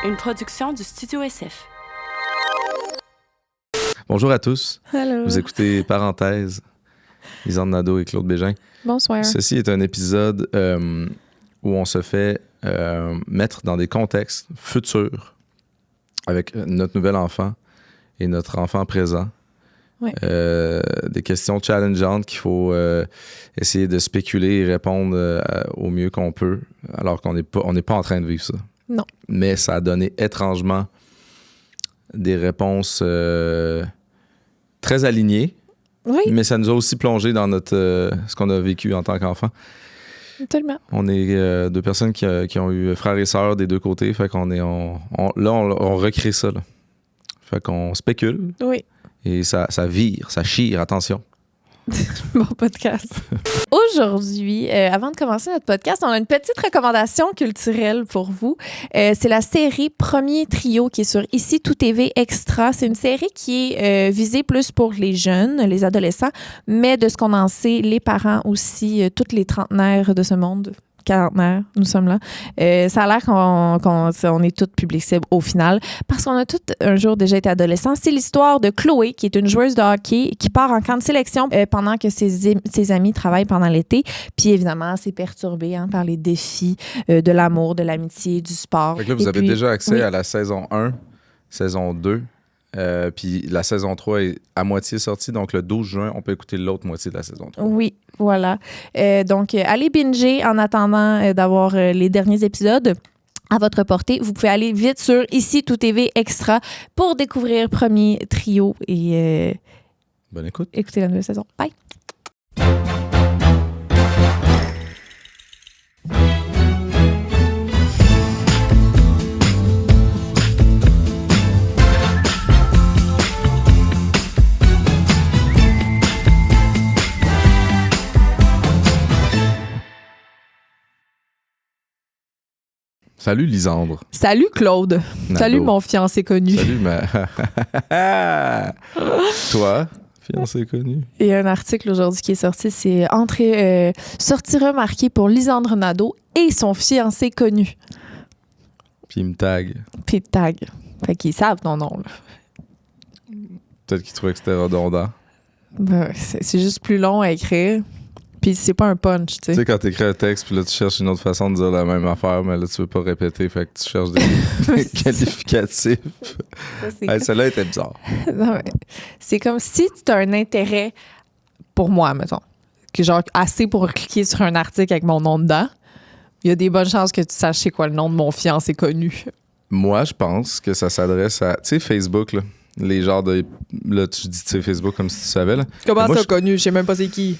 une production du Studio SF. Bonjour à tous. Hello. Vous écoutez Parenthèse, Lisandre Nadeau et Claude Bégin. Bonsoir. Ceci est un épisode où on se fait mettre dans des contextes futurs avec notre nouvel enfant et notre enfant présent. Ouais. Des questions challengeantes qu'il faut essayer de spéculer et répondre au mieux qu'on peut, alors qu'on n'est pas en train de vivre ça. Non. Mais ça a donné étrangement des réponses très alignées. Oui, Mais ça nous a aussi plongé dans notre ce qu'on a vécu en tant qu'enfant. tellement. On est deux personnes qui ont eu frères et sœurs des deux côtés. Fait qu'on est on recrée ça. Là. Fait qu'on spécule. Oui. Et ça vire, ça chire, attention. Bon podcast. Aujourd'hui, avant de commencer notre podcast, on a une petite recommandation culturelle pour vous. C'est la série Premier Trio qui est sur Ici Tout TV Extra. C'est une série qui est visée plus pour les jeunes, les adolescents, mais de ce qu'on en sait, les parents aussi, toutes les trentenaires de ce monde. Quarantenaire, nous sommes là. Ça a l'air qu'on est toutes public cible au final parce qu'on a toutes un jour déjà été adolescents. C'est l'histoire de Chloé, qui est une joueuse de hockey qui part en camp de sélection pendant que ses amis travaillent pendant l'été. Puis évidemment, c'est perturbé par les défis de l'amour, de l'amitié, du sport. Fait que là, vous avez déjà accès à la saison 1, saison 2. Puis la saison 3 est à moitié sortie. Donc le 12 juin, on peut écouter l'autre moitié de la saison 3. Oui, voilà. Donc, allez binger en attendant d'avoir les derniers épisodes à votre portée. Vous pouvez aller vite sur Ici Tout TV Extra pour découvrir Premier Trio et Bonne écoute. écouter la nouvelle saison. Bye! Salut Lisandre. Salut Claude. Nadeau. Salut mon fiancé connu. Salut Toi, fiancé connu. Il y a un article aujourd'hui qui est sorti, c'est sortie remarquée pour Lisandre Nadeau et son fiancé connu. Puis il me tag. Puis il tag. Fait qu'ils savent ton nom, là. Peut-être qu'il trouvait que c'était redondant. Ben, c'est juste plus long à écrire. Puis c'est pas un punch, tu Tu sais. sais, quand t'écris un texte, puis là, tu cherches une autre façon de dire la même affaire, mais là, tu veux pas répéter, fait que tu cherches des qualificatifs. Celle-là était bizarre. Non, mais c'est comme si tu as un intérêt pour moi, mettons. Que genre assez pour cliquer sur un article avec mon nom dedans. Il y a des bonnes chances que tu saches c'est quoi le nom de mon fiancé connu. Moi, je pense que ça s'adresse à, tu sais, Facebook, là. Les genres de... Là, tu dis, tu sais, Facebook comme si tu savais, là. Comment moi, ça connu? Je sais même pas c'est qui.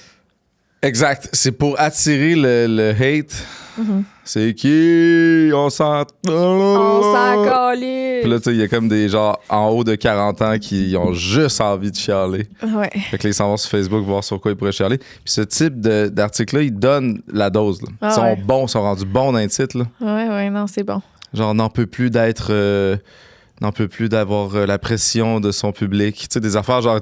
Exact. C'est pour attirer le hate. Mm-hmm. C'est qui? On s'en... On s'en calisse. Puis là, tu sais, il y a comme des gens en haut de 40 ans qui ont juste envie de chialer. Ouais. Fait que là, ils s'en vont sur Facebook voir sur quoi ils pourraient chialer. Puis ce type d'article-là, il donne la dose. Là. Ah, ils sont ouais. bons, ils sont rendus bons dans les titres. Là. Ouais, non, c'est bon. Genre, n'en peut plus d'être... n'en peut plus d'avoir la pression de son public. Tu sais, des affaires genre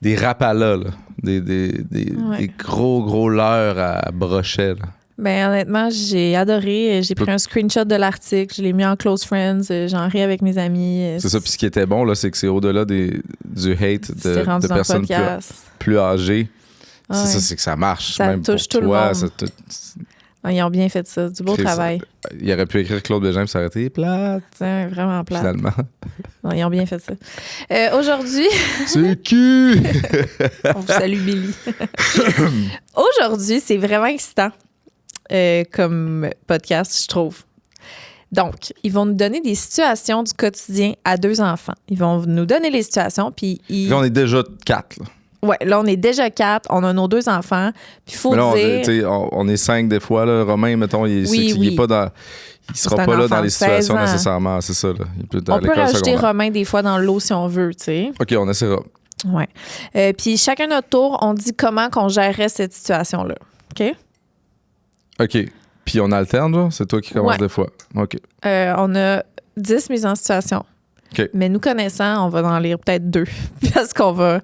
des rapalas, là. Des gros leurres à brochet, là. Ben honnêtement, j'ai adoré. J'ai pris un screenshot de l'article, je l'ai mis en close friends, j'en ris avec mes amis. C'est ça. Puis ce qui était bon, là, c'est que c'est au-delà du hate C'est rendu de dans le personnes plus âgées. Ah, c'est ça, ouais. c'est que ça marche. Ça même touche pour tout toi, le monde. Ils ont bien fait ça. Du beau travail. Il aurait pu écrire Claude Bégin, puis ça aurait été plate. C'est vraiment plate. Finalement. Non, ils ont bien fait ça. Aujourd'hui... C'est qui? On vous salue, Billy. Aujourd'hui, c'est vraiment excitant comme podcast, je trouve. Donc, ils vont nous donner des situations du quotidien à deux enfants. Ils vont nous donner les situations, puis Là, on est déjà 4. Là. Ouais, là, on est déjà 4. On a nos deux enfants. Puis il faut là, dire... on est 5 des fois. Là. Romain, mettons, il est pas dans... Il sera pas là dans les situations nécessairement, c'est ça. Là. Il peut on peut rajouter Romain des fois dans l'eau si on veut, tu sais. OK, on essaiera. Ouais. Puis chacun notre tour, on dit comment qu'on gérerait cette situation-là. OK? OK. Puis on alterne, là? C'est toi qui commences des fois. OK. On a 10 mises en situation. OK. Mais nous connaissant, on va en lire peut-être 2. Parce qu'on va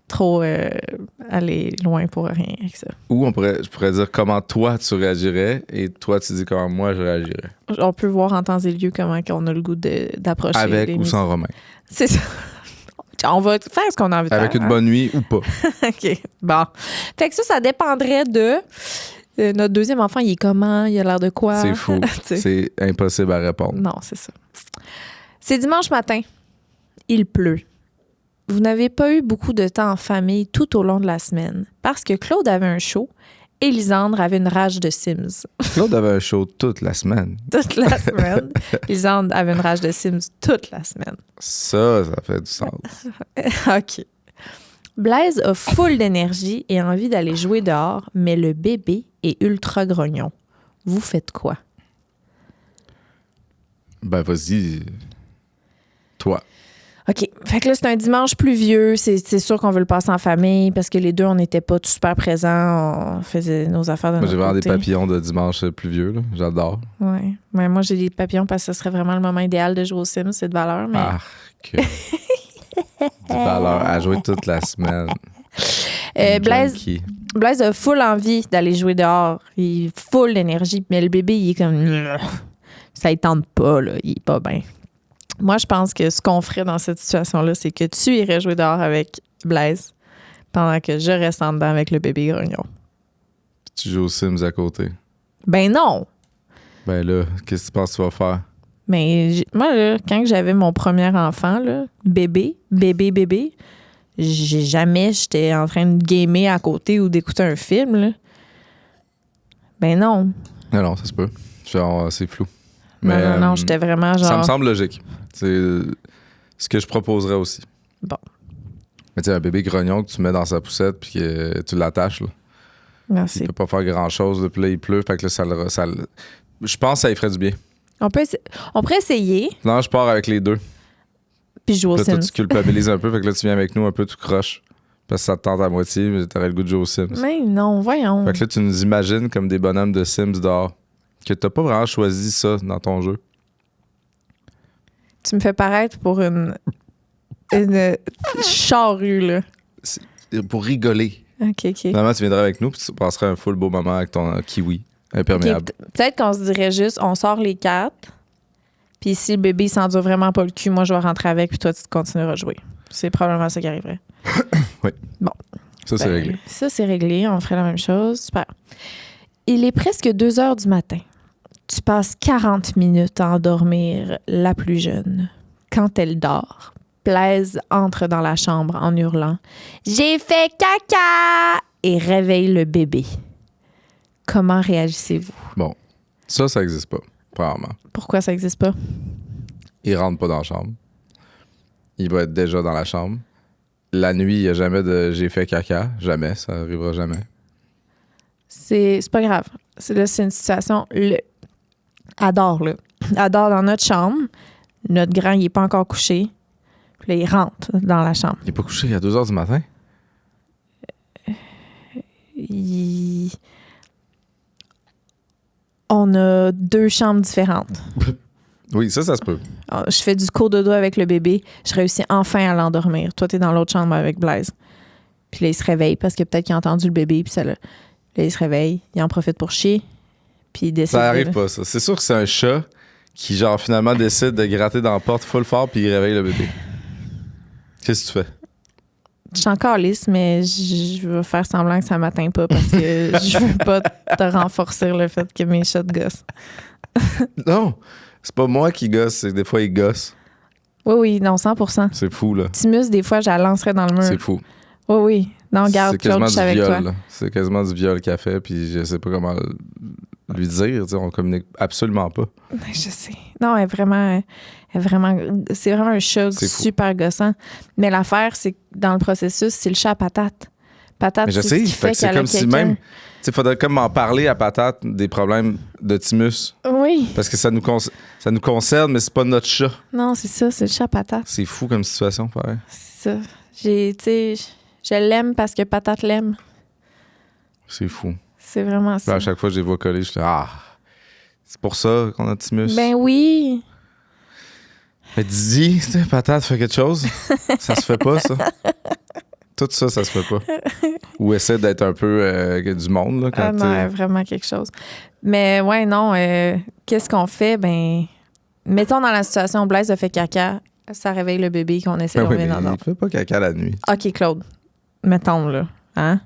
trop aller loin pour rien avec ça. Ou je pourrais dire comment toi tu réagirais et toi tu dis comment moi je réagirais. On peut voir en temps et lieu comment on a le goût d'approcher. Avec ou sans Romain. C'est ça. On va faire ce qu'on a envie de faire. Avec une bonne nuit ou pas. OK. Bon. Fait que ça dépendrait de notre deuxième enfant, il est comment? Il a l'air de quoi? C'est fou. C'est impossible à répondre. Non, c'est ça. C'est dimanche matin. Il pleut. Vous n'avez pas eu beaucoup de temps en famille tout au long de la semaine parce que Claude avait un show et Lisandre avait une rage de Sims. Claude avait un show toute la semaine. Toute la semaine. Lisandre avait une rage de Sims toute la semaine. Ça fait du sens. OK. Blaise a full d'énergie et envie d'aller jouer dehors, mais le bébé est ultra grognon. Vous faites quoi? Ben, vas-y. Toi. OK. Fait que là, c'est un dimanche pluvieux. C'est sûr qu'on veut le passer en famille parce que les deux, on n'était pas super présents. On faisait nos affaires de Moi, j'ai notre vraiment côté. des papillons de dimanche pluvieux. Là. J'adore. Oui. Mais moi, j'ai des papillons parce que ce serait vraiment le moment idéal de jouer aux Sims. C'est de valeur, mais... Que... de valeur à jouer toute la semaine. Blaise a full envie d'aller jouer dehors. Il est full d'énergie. Mais le bébé, il est comme... Ça ne tente pas, là. Il est pas bien. Moi, je pense que ce qu'on ferait dans cette situation-là, c'est que tu irais jouer dehors avec Blaise pendant que je reste en dedans avec le bébé grognon. Tu joues aux Sims à côté. Ben non! Ben là, qu'est-ce que tu penses que tu vas faire? Mais moi, là, quand j'avais mon premier enfant, là, bébé, j'étais en train de gamer à côté ou d'écouter un film, là. Ben non. Non, ça se peut. Genre, c'est flou. Non, j'étais vraiment genre... Ça me semble logique. C'est ce que je proposerais aussi. Bon. Mais tu sais, un bébé grognon que tu mets dans sa poussette puis que tu l'attaches, là. Merci. Il peut pas faire grand-chose. Là, puis là, il pleut. Fait que là, je pense que ça lui ferait du bien. On pourrait essayer, Non, je pars avec les deux. puis jouer au Là, toi, Sims. tu culpabilises un peu. Fait que là, tu viens avec nous un peu tout croche. Parce que ça te tente à moitié, mais t'aurais le goût de jouer aux Sims. Mais non, voyons. Fait que là, tu nous imagines comme des bonhommes de Sims dehors. Que t'as pas vraiment choisi ça dans ton jeu. Tu me fais paraître pour une charrue, là. C'est pour rigoler. OK. Finalement, tu viendrais avec nous puis tu passerais un full beau moment avec ton kiwi imperméable. OK, peut-être qu'on se dirait juste, on sort les 4, puis si le bébé s'endure vraiment pas le cul, moi, je vais rentrer avec, puis toi, tu continueras à jouer. C'est probablement ça qui arriverait. Oui. Bon. Ça, c'est réglé. Ça, c'est réglé. On ferait la même chose. Super. Il est presque 2 heures du matin. Tu passes 40 minutes à endormir la plus jeune. Quand elle dort, Blaise entre dans la chambre en hurlant « J'ai fait caca !» et réveille le bébé. Comment réagissez-vous? Bon, ça n'existe pas, probablement. Pourquoi ça n'existe pas? Il rentre pas dans la chambre. Il va être déjà dans la chambre. La nuit, il n'y a jamais de « j'ai fait caca ». Jamais, ça arrivera jamais. C'est pas grave. C'est une situation... Adore, là. Adore dans notre chambre. Notre grand, il est pas encore couché. Puis là, il rentre dans la chambre. Il est pas couché à 2 heures du matin? On a 2 chambres différentes. Oui, ça se peut. Je fais du cours de dos avec le bébé. Je réussis enfin à l'endormir. Toi, t'es dans l'autre chambre avec Blaise. Puis là, il se réveille parce que peut-être qu'il a entendu le bébé. Puis ça, là, il se réveille. Il en profite pour chier. Puis il décide. Ça arrive pas, ça. C'est sûr que c'est un chat qui, genre, finalement décide de gratter dans la porte full fort puis il réveille le bébé. Qu'est-ce que tu fais? Je suis encore lisse, mais je vais faire semblant que ça m'atteint pas parce que je veux pas te renforcer le fait que mes chats gossent. Non! C'est pas moi qui gosse, c'est que des fois, il gosse. Oui, non, 100%. C'est fou, là. Timus, des fois, je la lancerais dans le mur. C'est fou. Oui. Non, garde, C'est Claude, quasiment je suis du avec viol, toi. là. C'est quasiment du viol qu'elle fait, puis je sais pas comment lui dire. On communique absolument pas. Je sais. Non, elle est vraiment c'est vraiment un chat super gossant. Mais l'affaire, c'est que dans le processus, c'est le chat à patate. Patate, Mais je c'est sais, ce qui fait c'est qu'elle a comme si quelqu'un. même... Il faudrait comme en parler à Patate des problèmes de Timus. Oui. Parce que ça nous concerne, mais c'est pas notre chat. Non, c'est ça, c'est le chat à patate. C'est fou comme situation, pareil. C'est ça. Je l'aime parce que patate l'aime. C'est fou. C'est vraiment Puis ça. à chaque fois que je les vois coller, je dis c'est pour ça qu'on a Timus. Ben oui. Mais dis, Patate fait quelque chose. Ça se fait pas, ça. Tout ça se fait pas. Ou essaie d'être un peu du monde, là, quand non, vraiment quelque chose. Mais ouais, non, qu'est-ce qu'on fait? Ben, mettons dans la situation où Blaise a fait caca, ça réveille le bébé qu'on essaie de revenir dans. Il fait pas caca la nuit. OK, Claude. Mettons, là. Hein?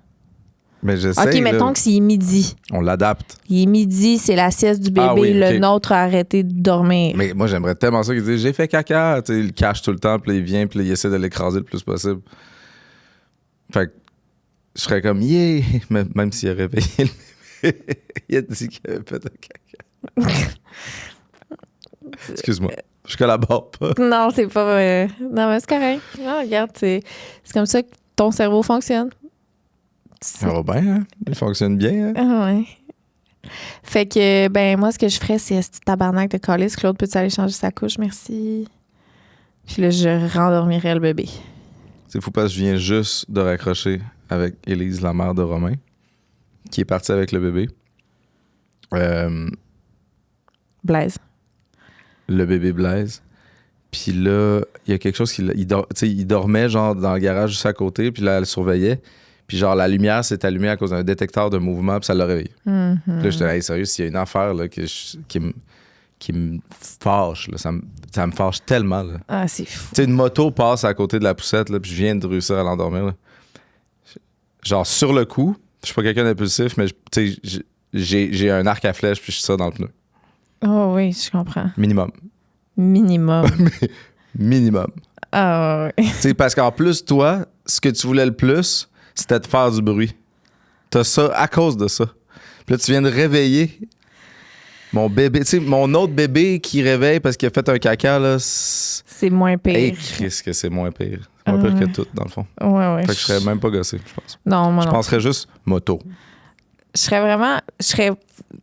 Mais j'essaie, OK, mettons là, que c'est midi. on l'adapte. Il est midi, c'est la sieste du bébé. Ah oui, le OK. nôtre a arrêté de dormir. Mais moi, j'aimerais tellement ça qu'il dise « J'ai fait caca ». Tu sais, il le cache tout le temps, puis là, il vient, puis là, il essaie de l'écraser le plus possible. Fait que je serais comme « Yeah », même s'il a réveillé le bébé. Il a dit qu'il avait fait un caca. Excuse-moi, je collabore pas. Non, c'est pas. Non, mais c'est correct. Non, regarde, c'est comme ça que ton cerveau fonctionne. Ça va bien, hein? Il fonctionne bien, hein? Ah ouais. Fait que, ben, moi, ce que je ferais, c'est ce petit tabarnak de calice. Claude, peux-tu aller changer sa couche? Merci. Puis là, je rendormirais le bébé. C'est fou parce que je viens juste de raccrocher avec Élise, la mère de Romain, qui est partie avec le bébé. Blaise. Le bébé Blaise. Puis là, il y a quelque chose il dormait genre dans le garage juste à côté, puis là, elle surveillait. Puis genre, la lumière s'est allumée à cause d'un détecteur de mouvement, puis ça l'a réveillé. Mm-hmm. Puis là, j'étais hey, sérieux, s'il y a une affaire là, qui me fâche, là, ça me fâche tellement. Là. Ah, c'est fou. Tu sais, une moto passe à côté de la poussette, là, puis je viens de réussir à l'endormir. Là. Genre, sur le coup, je suis pas quelqu'un d'impulsif, mais tu sais, j'ai un arc à flèche, puis je suis ça dans le pneu. Oh oui, je comprends. Minimum. Minimum. Minimum. Ah oui. Tu sais, parce qu'en plus, toi, ce que tu voulais le plus, c'était de faire du bruit. T'as ça à cause de ça. Puis là, tu viens de réveiller mon bébé. Tu sais, mon autre bébé qui réveille parce qu'il a fait un caca, là. C'est moins pire. Hey, Christ, que c'est moins pire. C'est moins pire que tout, dans le fond. Ouais. Fait que je serais même pas gossé, je pense. Non, moi Je non. penserais juste moto. Je serais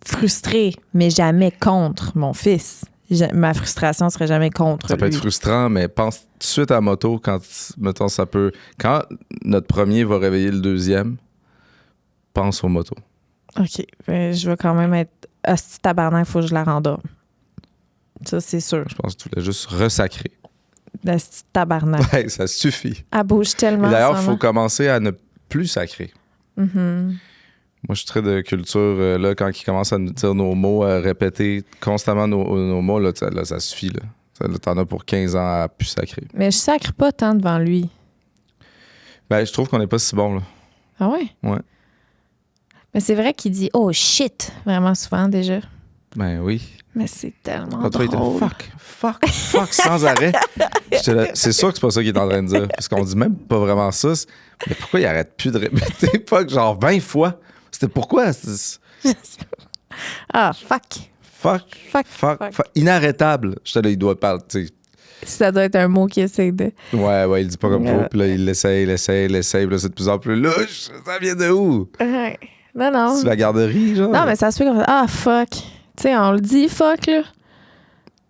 frustrée, mais jamais contre mon fils. Ma frustration serait jamais contre Ça peut lui. être frustrant, mais pense tout de suite à la moto quand, mettons, ça peut... Quand notre premier va réveiller le deuxième, pense aux motos. OK. Je vais quand même être... À ce petit tabarnak, il faut que je la rendorme. Ça, c'est sûr. Je pense que tu voulais juste resacrer. La petite tabarnak. Ouais, ça suffit. Elle bouge tellement. Et d'ailleurs, il en ce faut moment. commencer à ne plus sacrer. Mhm. Moi, je suis très de culture, là, quand ils commencent à nous dire nos mots, à répéter constamment nos mots, là, ça suffit. Là, t'en as pour 15 ans à plus sacrer. Mais je sacre pas tant devant lui. Ben, je trouve qu'on n'est pas si bon, là. Ah ouais? Ouais. Mais c'est vrai qu'il dit « Oh shit » vraiment souvent déjà. Ben oui. Mais c'est tellement Quand toi, il était drôle. fuck, sans arrêt. J'étais là, c'est sûr que c'est pas ça qu'il est en train de dire. Parce qu'on dit même pas vraiment ça. Mais pourquoi il arrête plus de répéter fuck genre 20 fois? C'était pourquoi? Ah, fuck. Fuck. Inarrêtable. J'étais là, il doit parler, tu sais. Ça doit être un mot qui essaie de... Ouais, il dit pas comme faut. Puis là, il l'essaye. Puis là, c'est de plus en plus louche. Ça vient de où? Ouais. Non. C'est la garderie, genre? Non, mais ça se fait comme ça. Ah, fuck. Tu sais, on le dit, fuck, là.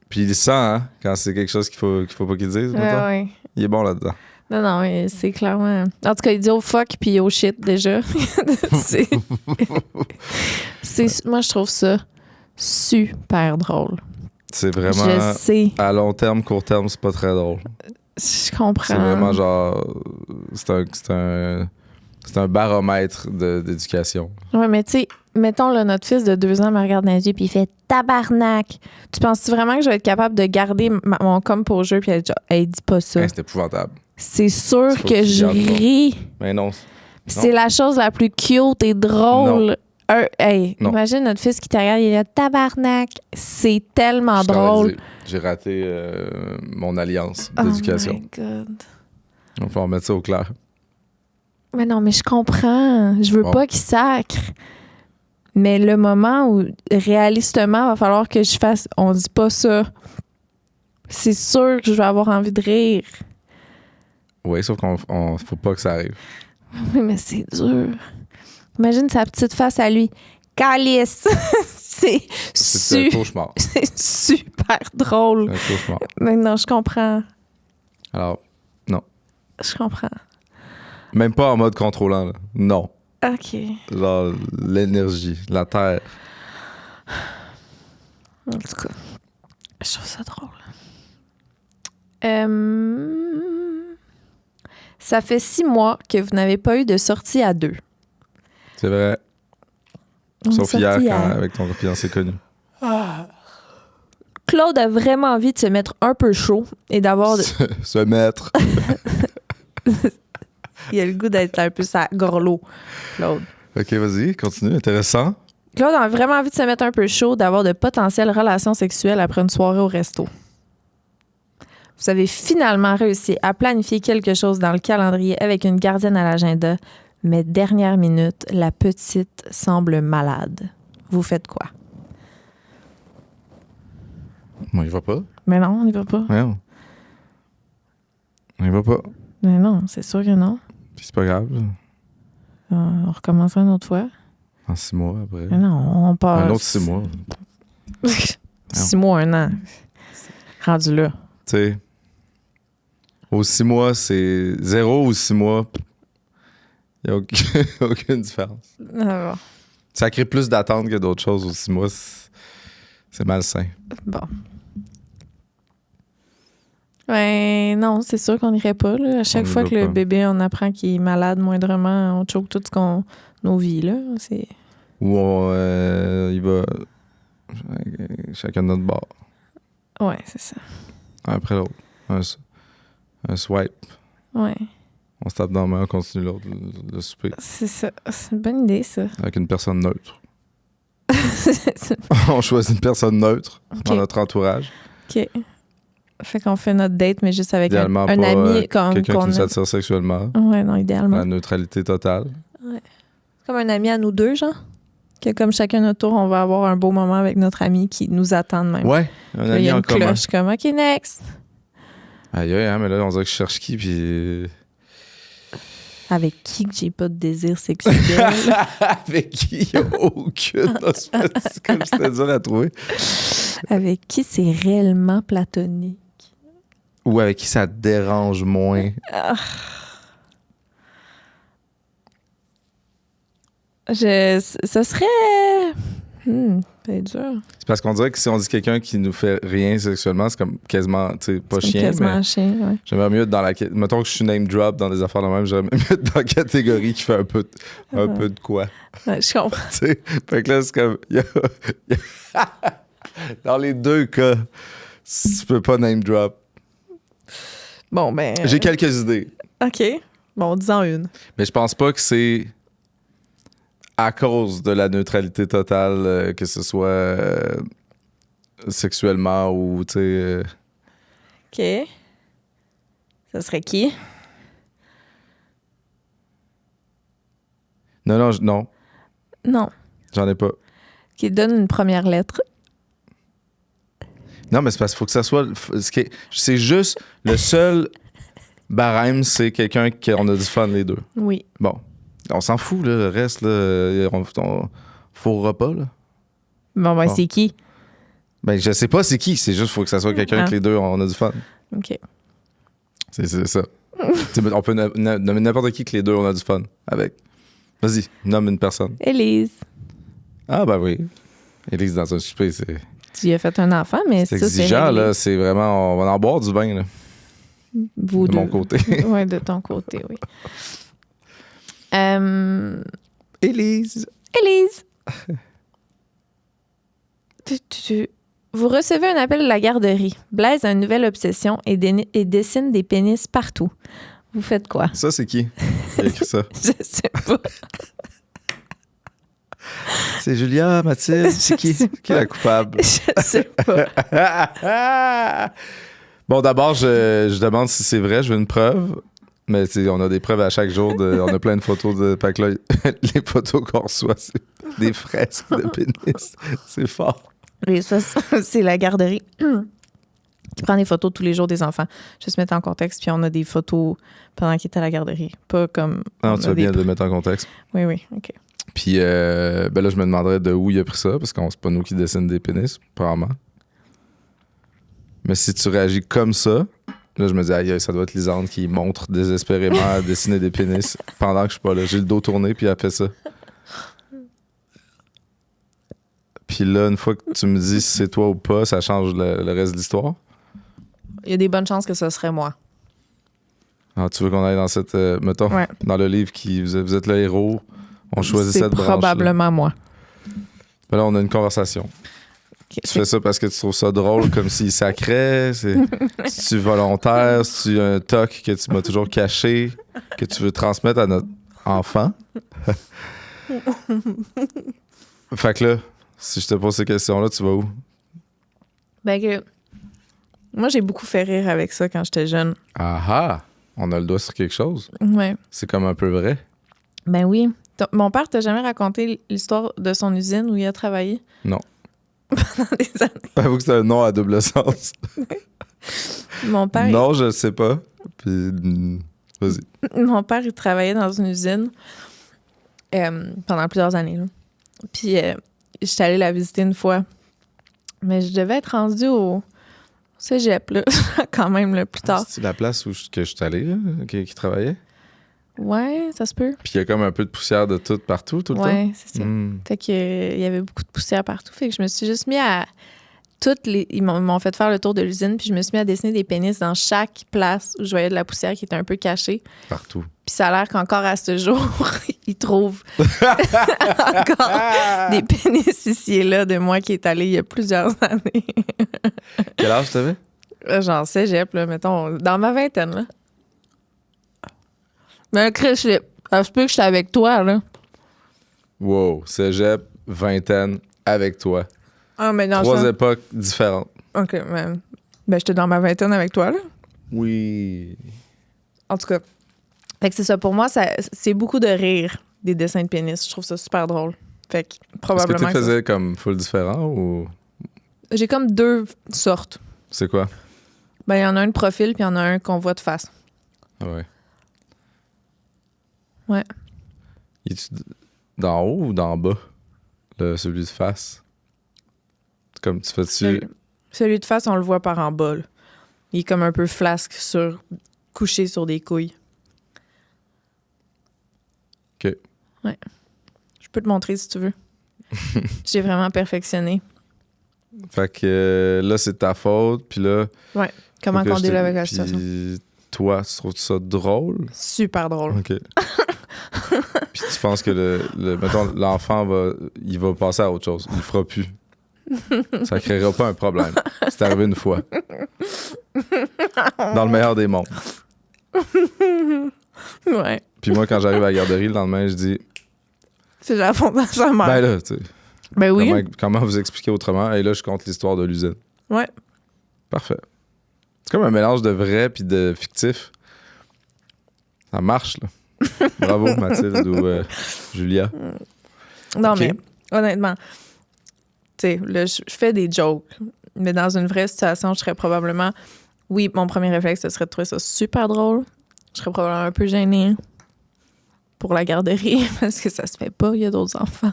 Puis il sent, hein, quand c'est quelque chose qu'il faut pas qu'il dise. Ouais. Il est bon là-dedans. Non, mais c'est clairement... En tout cas, il dit oh fuck puis oh shit, déjà. Moi, je trouve ça super drôle. C'est vraiment... Je sais. À long terme, court terme, c'est pas très drôle. Je comprends. C'est vraiment genre... C'est un baromètre d'éducation. Ouais, mais tu sais, mettons, là, notre fils de 2 ans me regarde dans les yeux puis il fait « Tabarnak! » Tu penses-tu vraiment que je vais être capable de garder mon composure puis elle dit pas ça? Hey, c'est épouvantable. C'est sûr Faut que tu je gardes pas. ris. Mais non. C'est la chose la plus cute et drôle. Non. Imagine notre fils qui te regarde, il est là, tabarnak. C'est tellement Je t'aurais drôle. dit, j'ai raté mon alliance Oh d'éducation. my God. Il va falloir mettre ça au clair. Mais non, mais je comprends. Je veux Bon. pas qu'il sacre. Mais le moment où, réalistement, il va falloir que je fasse... On dit pas ça. C'est sûr que je vais avoir envie de rire. Oui, sauf qu'on faut pas que ça arrive. Oui, mais c'est dur. Imagine sa petite face à lui. Calice! C'est C'est un cauchemar. C'est super drôle. Un cauchemar. Mais non, je comprends. Alors, non. Je comprends. Même pas en mode contrôlant, là. Non. OK. Genre, l'énergie, la terre. En tout cas, je trouve ça drôle. Ça fait 6 mois que vous n'avez pas eu de sortie à 2. C'est vrai. On est Sauf hier, sortis avec ton fiancé connu. Claude a vraiment envie de se mettre un peu chaud et d'avoir... Se mettre. Il a le goût d'être un peu sa gorlot, Claude. OK, vas-y, continue. Intéressant. Claude a vraiment envie de se mettre un peu chaud, d'avoir de potentielles relations sexuelles après une soirée au resto. Vous avez finalement réussi à planifier quelque chose dans le calendrier avec une gardienne à l'agenda, mais dernière minute, la petite semble malade. Vous faites quoi? Bon, il va pas. Mais non, on n'y va pas. Non. Il va pas. Mais non, c'est sûr que non. Puis c'est pas grave. On recommencera une autre fois. En 6 mois après. Mais non, on part... Un autre 6 mois. 6 mois, 1 an. Rendu là. Tu sais, aux 6 mois, c'est 0 ou 6 mois. Il n'y a aucune différence. Ah bon. Ça crée plus d'attente que d'autres choses aux 6 mois. C'est malsain. Bon. Ben non, c'est sûr qu'on n'irait pas. Là. À chaque On fois y que va le pas. bébé, on apprend qu'il est malade moindrement, on choque tout ce qu'on... nos vies. Là. C'est... Ou il va chacun de notre bord. Ouais, c'est ça. Un après l'autre. Un swipe. Ouais, On se tape dans la main, on continue l'autre, le souper. c'est ça. C'est une bonne idée, ça. Avec une personne neutre. On choisit une personne neutre dans OK. notre entourage. OK. Fait qu'on fait notre date, mais juste avec un Idéalement, pas ami comme quelqu'un qu'on qui nous a. attire sexuellement. Ouais, non, idéalement. La neutralité totale. Comme un ami à nous deux, genre. Que comme chacun notre tour, on va avoir un beau moment avec notre ami qui nous attend de même. Ouais, un Là, il y ami a en une commun. cloche comme OK, next. Aïe, aïe, hein, mais là, on dirait que je cherche qui, puis... Avec qui que j'ai pas de désir sexuel. Avec qui il n'y a aucune. C'est comme c'était dur à trouver. Avec qui c'est réellement platonique. Ou avec qui ça te dérange moins. Ce serait... c'est dur. C'est parce qu'on dirait que si on dit quelqu'un qui nous fait rien sexuellement, c'est comme quasiment, tu sais, pas C'est chien, quasiment mais un chien, ouais. j'aimerais mieux être dans la... Mettons que je suis name drop dans des affaires de même, j'aimerais mieux être dans la catégorie qui fait un peu de quoi. Ouais, je comprends. Tu sais, fait que là, c'est comme... Dans les deux cas, tu peux pas name drop. Bon, ben... J'ai quelques idées. OK. Bon, dis-en une. Mais je pense pas que c'est à cause de la neutralité totale, que ce soit sexuellement ou, tu sais... OK. Ça serait qui? Non, non, Non. j'en ai pas. Qui donne une première lettre. Non, mais c'est parce qu'il faut que ça soit... C'est juste... Le seul barème, c'est quelqu'un qu'on a du fun, les deux. Oui. Bon. On s'en fout, là. Le reste, là, on fourra pas, là. Bon, ben, Bon. c'est qui? Ben, je sais pas c'est qui. C'est juste qu'il faut que ça soit quelqu'un que les deux, on a du fun. OK. C'est ça. T'sais, on peut nommer n'importe qui que les deux, on a du fun avec. Vas-y, nomme une personne. Élise. Ah, ben oui. Élise, dans un souper, c'est Tu y as fait un enfant, mais ça, c'est exigeant, réglé. là. C'est vraiment... On va en boire du vin, là. Vous De deux. mon côté. Oui, de ton côté, oui. Élise. Élise. Vous recevez un appel de la garderie. Blaise a une nouvelle obsession et dessine des pénis partout. Vous faites quoi? Ça, c'est qui qui a écrit ça? Je sais pas. C'est Julia, Mathilde. C'est qui? Je sais Qui est la coupable? Je sais pas. Bon, d'abord, je demande si c'est vrai. Je veux une preuve. Mais on a des preuves à chaque jour. On a plein de photos de... Fait que là, les photos qu'on reçoit, c'est des fresques de pénis. C'est fort. Et ça, c'est la garderie qui prend des photos tous les jours des enfants. Je vais se mettre en contexte, puis on a des photos pendant qu'ils étaient à la garderie. Pas comme... Non, on tu a vas bien des- de le mettre en contexte. Oui, oui, OK. Puis ben là, je me demanderais de où il a pris ça, parce que c'est pas nous qui dessinent des pénis, apparemment. Mais si tu réagis comme ça, là, je me dis, aïe, ça doit être Lisande qui montre désespérément à dessiner des pénis pendant que je suis pas là. J'ai le dos tourné, puis elle fait ça. Puis là, une fois que tu me dis si c'est toi ou pas, ça change le reste de l'histoire. Il y a des bonnes chances que ce serait moi. Ah, tu veux qu'on aille dans cette... mettons, Ouais. dans le livre, vous êtes le héros. On choisit cette branche. C'est probablement moi. Ben là, on a une conversation. Okay, Tu fais ça parce que tu trouves ça drôle, comme s'il sacrait. C'est-tu volontaire? C'est-tu un toc que tu m'as toujours caché, que tu veux transmettre à notre enfant? Fait que là, si je te pose ces questions-là, tu vas où? Ben que... Moi, j'ai beaucoup fait rire avec ça quand j'étais jeune. Ah ah! On a le doigt sur quelque chose. Ouais. C'est comme un peu vrai. Ben oui. Mon père t'a jamais raconté l'histoire de son usine où il a travaillé? Non. Pendant des années. Avoue que c'est un nom à double sens. Mon père... Non, je le sais pas. Puis, vas-y. Mon père, il travaillait dans une usine pendant plusieurs années. Là. Puis, j'étais allée la visiter une fois. Mais je devais être rendue au cégep, là, quand même, là, plus tard. C'est la place que je suis allé, là, qui travaillait? Ouais, ça se peut. Puis il y a comme un peu de poussière de tout partout, tout le temps? Ouais, c'est ça. Mm. Fait que, il y avait beaucoup de poussière partout. Fait que je me suis juste mis à... Ils m'ont fait faire le tour de l'usine, puis je me suis mis à dessiner des pénis dans chaque place où je voyais de la poussière qui était un peu cachée. Partout. Puis ça a l'air qu'encore à ce jour, ils trouvent encore des pénis ici et là de moi qui est allé il y a plusieurs années. Quel âge t'avais? Genre cégep, là, mettons, dans ma vingtaine, là. Mais Chris, ça se peut que j'étais avec toi, là. Wow, cégep, vingtaine, avec toi. Ah, mais dans 3 ça... époques différentes. OK, mais... Ben, j'étais dans ma vingtaine avec toi, là. Oui. En tout cas. Fait que c'est ça. Pour moi, c'est beaucoup de rire, des dessins de pénis. Je trouve ça super drôle. Fait que Est-ce probablement... que tu faisais comme full différent ou... J'ai comme 2 sortes. C'est quoi? Ben, il y en a un de profil, puis il y en a un qu'on voit de face. Ah ouais. Ouais. Es-tu d'en haut ou d'en bas? Celui de face? Comme tu fais-tu... Celui de face, on le voit par en bas, là. Il est comme un peu flasque couché sur des couilles. OK. Ouais. Je peux te montrer si tu veux. J'ai vraiment perfectionné. Fait que là, c'est ta faute, puis là... Ouais. Comment qu'on deal avec la situation? Puis toi, tu trouves ça drôle? Super drôle. OK. Puis tu penses que mettons, l'enfant il va passer à autre chose. Il le fera plus. Ça créera pas un problème. C'est arrivé une fois. Dans le meilleur des mondes. Ouais. Puis moi, quand j'arrive à la garderie, le lendemain, je dis... C'est la fondation mère. Ben là, tu sais... Ben oui. Comment vous expliquer autrement? Et là, je compte l'histoire de l'usine. Ouais. Parfait. C'est comme un mélange de vrai puis de fictif. Ça marche, là. Bravo, Mathilde ou Julia. Non, Ok. mais honnêtement, tu sais, là, je fais des jokes, mais dans une vraie situation, je serais probablement... Oui, mon premier réflexe, ce serait de trouver ça super drôle. Je serais probablement un peu gênée pour la garderie, parce que ça se fait pas, il y a d'autres enfants.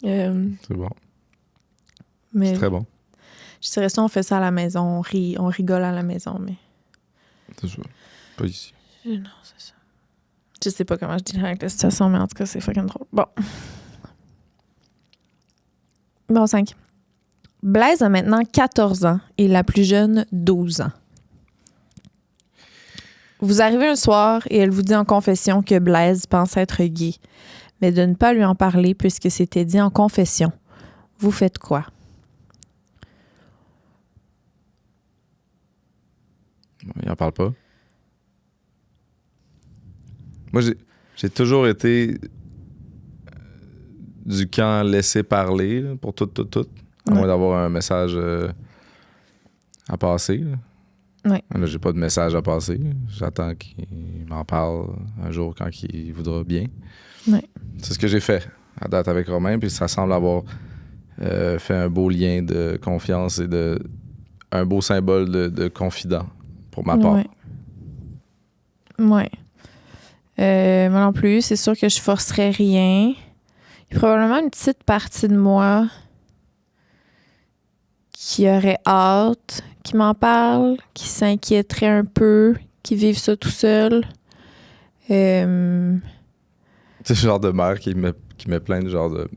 C'est bon. Mais C'est très bon. je dirais ça, on fait ça à la maison, on rigole à la maison, mais... C'est ça. Pas ici. Non, c'est ça. Je sais pas comment je dis avec la situation, mais en tout cas, c'est fucking drôle. Bon, 5. Blaise a maintenant 14 ans et la plus jeune 12 ans. Vous arrivez un soir et elle vous dit en confession que Blaise pense être gay, mais de ne pas lui en parler puisque c'était dit en confession. Vous faites quoi? Il en parle pas. Moi, j'ai toujours été du camp laisser parler là, pour tout. À moins d'avoir un message à passer. Là. Ouais. Là, j'ai pas de message à passer. J'attends qu'il m'en parle un jour quand il voudra bien. Ouais. C'est ce que j'ai fait à date avec Romain, puis ça semble avoir fait un beau lien de confiance et un beau symbole de confident pour ma part. Ouais. Moi non plus, c'est sûr que je forcerais rien. Il y a probablement une petite partie de moi qui aurait hâte, qui m'en parle, qui s'inquiéterait un peu, qui vive ça tout seul. C'est le genre de mère qui met plein de genre de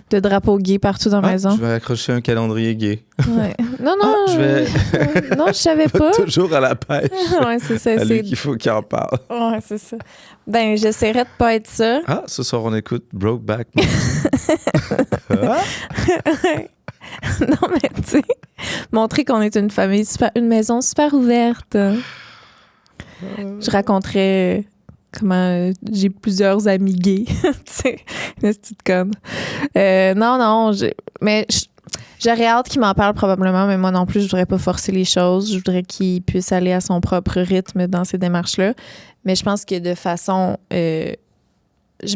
de drapeaux gays partout dans la maison. Je vais accrocher un calendrier gay. Ouais. Non, je vais... non, je savais pas. Toujours à la pêche. Ouais, c'est ça. À lui qu'il faut qu'il en parle. Ouais, c'est ça. Ben, j'essaierais de pas être ça. Ah, ce soir, on écoute Brokeback Mountain. Non, mais tu sais, montrer qu'on est une famille une maison super ouverte. Je raconterais comment j'ai plusieurs amis gays. Tu sais, une petite conne. Non, mais j'aurais hâte qu'il m'en parle probablement, mais moi non plus, je voudrais pas forcer les choses. Je voudrais qu'il puisse aller à son propre rythme dans ces démarches-là. Mais je pense que de façon... je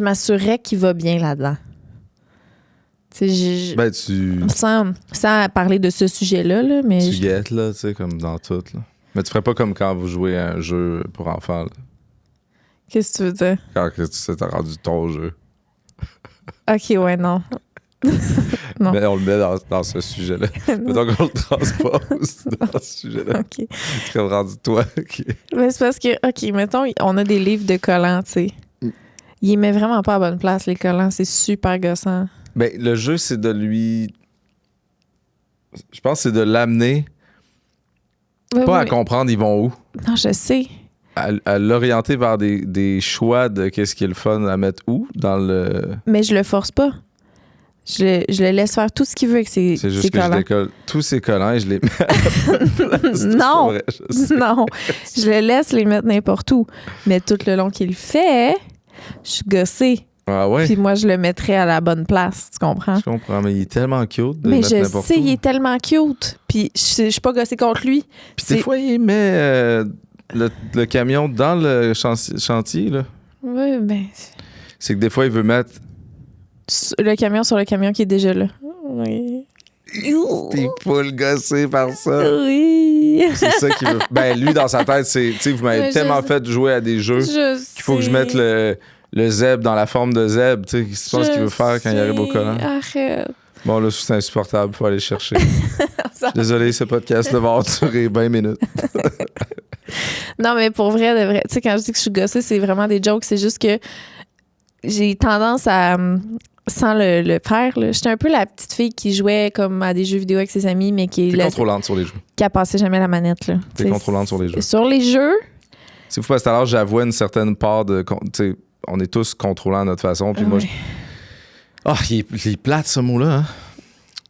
m'assurerais qu'il va bien là-dedans. Sans parler de ce sujet-là, là, mais... Tu guettes, là, tu sais, comme dans tout, là. Mais tu ferais pas comme quand vous jouez à un jeu pour enfants, là. Qu'est-ce que tu veux dire? Quand tu t'es rendu ton jeu. OK, ouais, non. Non. Mais on le met dans ce sujet-là. Mettons qu'on le transpose dans ce sujet-là. OK. C'est comme rendu toi. Okay. Mais c'est parce que, OK, mettons, on a des livres de collants, tu sais. Il les met vraiment pas à bonne place, les collants. C'est super gossant. Ben, le jeu, c'est de lui... Je pense que c'est de l'amener pas à comprendre ils vont où. Non, je sais. À l'orienter vers des choix de qu'est-ce qui est le fun à mettre où dans le... Mais je le force pas. Je le laisse faire tout ce qu'il veut avec ses collants. C'est juste que je décolle tous ses collants et je les mets à la place. Non, vrai, non. Je le laisse les mettre n'importe où. Mais tout le long qu'il fait, je suis gossée. Ah ouais? Puis moi, je le mettrais à la bonne place, tu comprends? Je comprends, mais il est tellement cute de mais mettre n'importe où. Mais je sais, il est tellement cute. Puis je suis pas gossée contre lui. Puis des fois, il met le camion dans le chantier, là. Oui, ben... C'est que des fois, il veut mettre... Le camion sur le camion qui est déjà là. Oui. T'es full gossé par ça. Oui. C'est ça qu'il veut. Ben, lui, dans sa tête, c'est... Tu sais, vous m'avez tellement fait jouer à des jeux qu'il faut que je mette le zèbre dans la forme de zèbre. Tu sais, qu'est-ce que tu penses qu'il veut faire quand il arrive au collant? Arrête. Bon, là, c'est insupportable. Faut aller chercher. Désolé, ce podcast va durer 20 minutes. Non, mais pour vrai, de vrai, tu sais, quand je dis que je suis gossée, c'est vraiment des jokes. C'est juste que j'ai tendance à... Sans le faire, là. J'étais un peu la petite fille qui jouait comme à des jeux vidéo avec ses amis, mais qui... T'es contrôlante sur les jeux. Qui a passé jamais la manette, là. T'es contrôlante sur les jeux. Sur les jeux... C'est fou parce que tout à l'heure, j'avouais une certaine part de... Tu sais, on est tous contrôlants à notre façon. Puis moi, il est plate, ce mot-là, hein?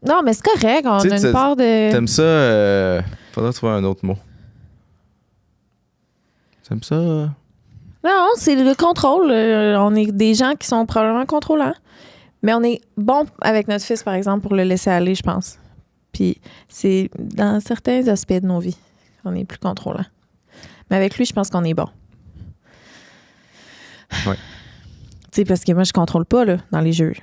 Non, mais c'est correct. On a une part de... T'aimes ça... Faudrait trouver un autre mot. T'aimes ça... Non, c'est le contrôle. On est des gens qui sont probablement contrôlants. Mais on est bon avec notre fils, par exemple, pour le laisser aller, je pense. Puis c'est dans certains aspects de nos vies qu'on est plus contrôlant. Mais avec lui, je pense qu'on est bon. Ouais. Tu sais, parce que moi, je contrôle pas, là, dans les jeux.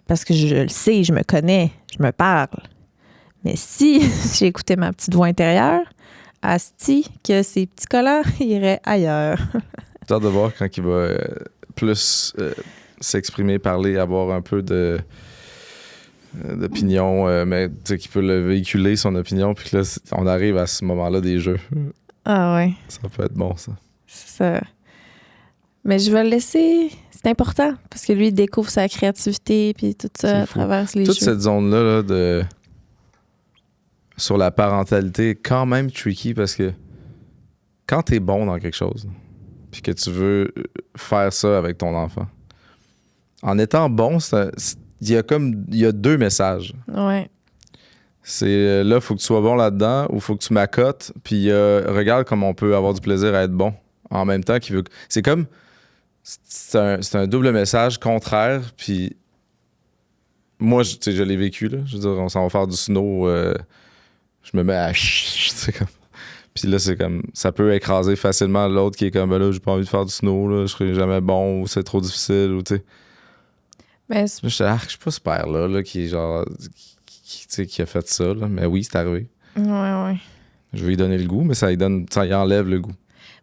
Parce que je le sais, je me connais, je me parle. Mais si j'écoutais ma petite voix intérieure, asti, que ces petits collants iraient ailleurs. J'ai hâte de voir quand il va plus s'exprimer, parler, avoir un peu d'opinion, mais tu sais, qu'il peut le véhiculer, son opinion, puis que là, on arrive à ce moment-là des jeux. Ah ouais. Ça peut être bon, ça. C'est ça. Mais je vais le laisser. C'est important, parce que lui, il découvre sa créativité, puis tout ça à travers les jeux. Toute cette zone-là là, sur la parentalité est quand même tricky, parce que quand t'es bon dans quelque chose, puis que tu veux faire ça avec ton enfant, en étant bon, il y a deux messages. Ouais. C'est là, il faut que tu sois bon là-dedans, ou il faut que tu m'accotes, puis regarde comme on peut avoir du plaisir à être bon. En même temps, c'est comme... C'est un double message contraire, puis moi, je l'ai vécu, là. Je veux dire, on s'en va faire du snow, je me mets à... Puis là, c'est comme... Ça peut écraser facilement l'autre qui est comme, ben là, j'ai pas envie de faire du snow, là, je serai jamais bon, ou c'est trop difficile, ou tu sais... Mais je suis pas ce père-là, qui est genre... qui a fait ça, là. Mais oui, c'est arrivé. Ouais. Je vais lui donner le goût, mais ça y enlève le goût.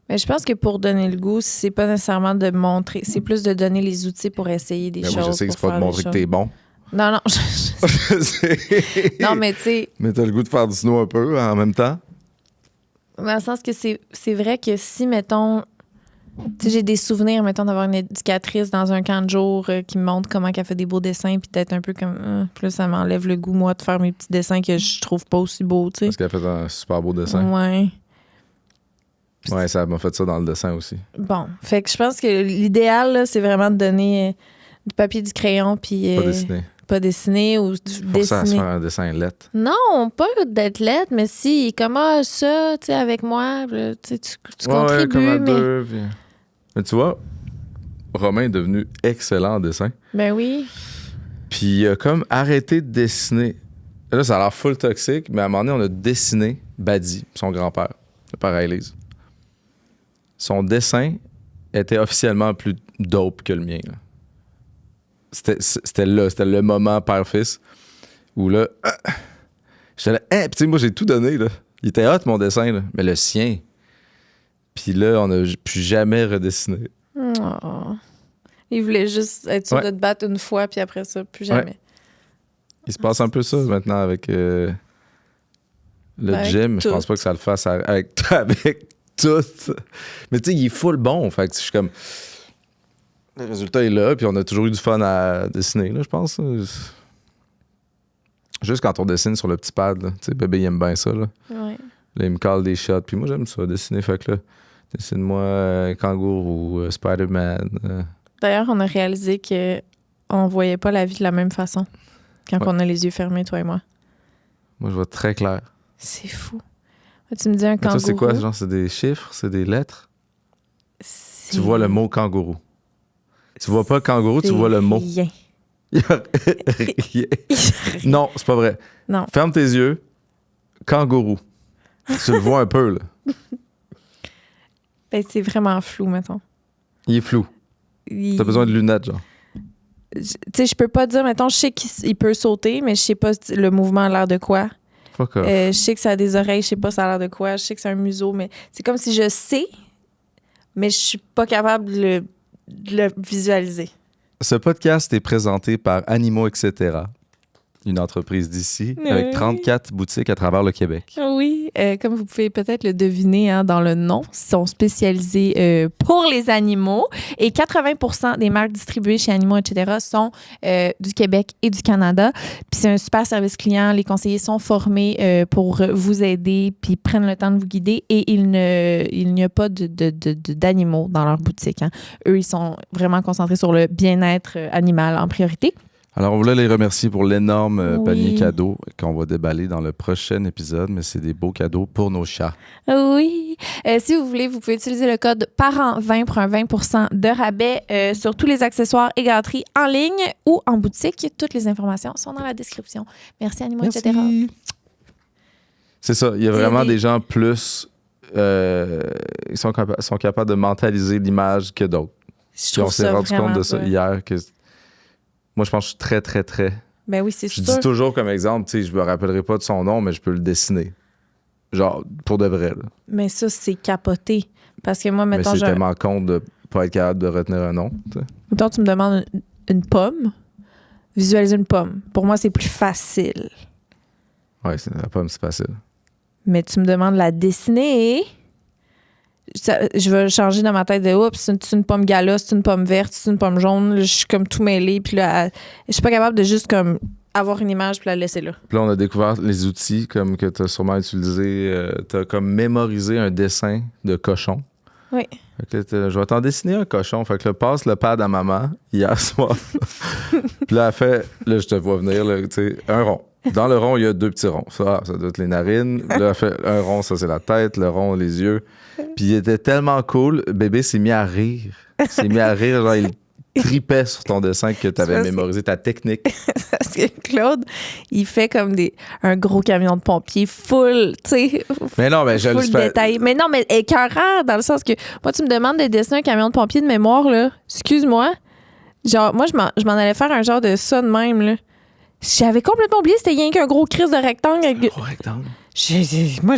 Mais je pense que pour donner le goût, c'est pas nécessairement de montrer, c'est plus de donner les outils pour essayer des choses. Moi, je sais que c'est pas de montrer que t'es bon. Non. Non, mais tu sais... Mais t'as le goût de faire du snow un peu en même temps. Dans le sens que c'est vrai que si, mettons, Tu sais, j'ai des souvenirs, mettons, d'avoir une éducatrice dans un camp de jour qui me montre comment elle fait des beaux dessins, puis d'être un peu comme... Puis là, ça m'enlève le goût, moi, de faire mes petits dessins que je trouve pas aussi beaux, tu sais. Parce qu'elle a fait un super beau dessin. Ouais. Ouais, ça m'a fait ça dans le dessin aussi. Bon, fait que je pense que l'idéal, là, c'est vraiment de donner du papier, du crayon, puis... Pas dessiné. Pas dessiner ou Forcer à se dessiner. faire un dessin lettre. Non, pas d'être lettre, mais si, comment ça, tu sais, avec moi, là, tu sais, tu contribues, comme à mais... deux, puis... Mais tu vois, Romain est devenu excellent en dessin. Ben oui. Puis il a comme arrêté de dessiner. Là, ça a l'air full toxique, mais à un moment donné, on a dessiné Buddy, son grand-père, le père à Élise. Son dessin était officiellement plus dope que le mien. Là. C'était le moment père-fils où là, j'étais là, puis tu sais, moi j'ai tout donné, là. Il était hot mon dessin, là, mais le sien. Puis là, on n'a plus jamais redessiné. Oh. Il voulait juste être sûr de te battre une fois, puis après ça, plus jamais. Ouais. Il se passe un peu ça maintenant avec le gym. Je pense pas que ça le fasse avec tout. Mais tu sais, il est full bon. Fait que je suis comme... Le résultat est là, puis on a toujours eu du fun à dessiner, là, je pense. Juste quand on dessine sur le petit pad, là. Tu sais, bébé, il aime bien ça, là. Ouais. Là, il me colle des shots, puis moi, j'aime ça, dessiner. Fait que là, dessine-moi un kangourou, Spider-Man. D'ailleurs, on a réalisé qu'on voyait pas la vie de la même façon quand on a les yeux fermés, toi et moi. Moi, je vois très clair. C'est fou. Tu me dis un Mais kangourou. toi, c'est quoi? Genre, c'est des chiffres? C'est des lettres? Tu vois le mot kangourou. Tu vois pas kangourou, tu vois le mot. Rien. Non, c'est pas vrai. Non. Ferme tes yeux. Kangourou. Tu le vois un peu, là. Ben, c'est vraiment flou, mettons. Il est flou. T'as besoin de lunettes, genre. Tu sais, je peux pas dire, mettons, je sais qu'il peut sauter, mais je sais pas le mouvement a l'air de quoi. Fuck off. Je sais que ça a des oreilles, je sais pas ça a l'air de quoi. Je sais que c'est un museau, mais c'est comme si je sais, mais je suis pas capable de le visualiser. Ce podcast est présenté par Animaux, etc., une entreprise d'ici, avec 34 boutiques à travers le Québec. Oui, comme vous pouvez peut-être le deviner dans le nom, ils sont spécialisés pour les animaux et 80% des marques distribuées chez Animaux, etc. sont du Québec et du Canada. Puis c'est un super service client. Les conseillers sont formés pour vous aider puis prennent le temps de vous guider et il n'y a pas d'animaux dans leur boutique. Hein. Eux, ils sont vraiment concentrés sur le bien-être animal en priorité. Alors, on voulait les remercier pour l'énorme panier cadeau qu'on va déballer dans le prochain épisode, mais c'est des beaux cadeaux pour nos chats. Oui. Si vous voulez, vous pouvez utiliser le code PARENT20 pour un 20% de rabais sur tous les accessoires et gâteries en ligne ou en boutique. Toutes les informations sont dans la description. Merci, Animaux, etc. C'est ça. Il y a vraiment des gens plus... ils sont capables de mentaliser l'image que d'autres. On s'est rendu compte de ça hier que... Moi, je pense que je suis très, très, très... Ben oui, c'est sûr. Je dis toujours comme exemple, tu sais, je me rappellerai pas de son nom, mais je peux le dessiner. Genre, pour de vrai, là. Mais ça, c'est capoté. Parce que moi, mettons... Mais c'est tellement con de pas être capable de retenir un nom, tu sais. Mettons, tu me demandes une pomme. Visualiser une pomme. Pour moi, c'est plus facile. Ouais, la pomme, c'est facile. Mais tu me demandes la dessiner... je vais changer dans ma tête de oups, c'est une pomme gala, c'est une pomme verte, c'est une pomme jaune. Là, je suis comme tout mêlée. Puis là, je suis pas capable de juste comme avoir une image puis la laisser là. Puis là, on a découvert les outils comme que tu as sûrement utilisé. Tu as comme mémorisé un dessin de cochon. Oui. Fait que là, je vais t'en dessiner un cochon. Fait que là, passe le pad à maman hier soir. Puis là, elle fait, là, je te vois venir, là, tu sais, un rond. Dans le rond, il y a 2 petits ronds. Ça doit être les narines. Là, elle fait un rond, ça, c'est la tête. Le rond, les yeux. Puis il était tellement cool. Bébé s'est mis à rire. Genre, il tripait sur ton dessin que tu avais mémorisé, ta technique. Parce que Claude, il fait comme un gros camion de pompiers full, tu sais. Mais non, mais je le fais. Détaillé. Mais non, mais écœurant, dans le sens que moi, tu me demandes de dessiner un camion de pompiers de mémoire, là. Excuse-moi. Genre, moi, je m'en allais faire un genre de ça de même, là. J'avais complètement oublié, c'était rien qu'un gros crise de rectangle. Un gros rectangle. Moi,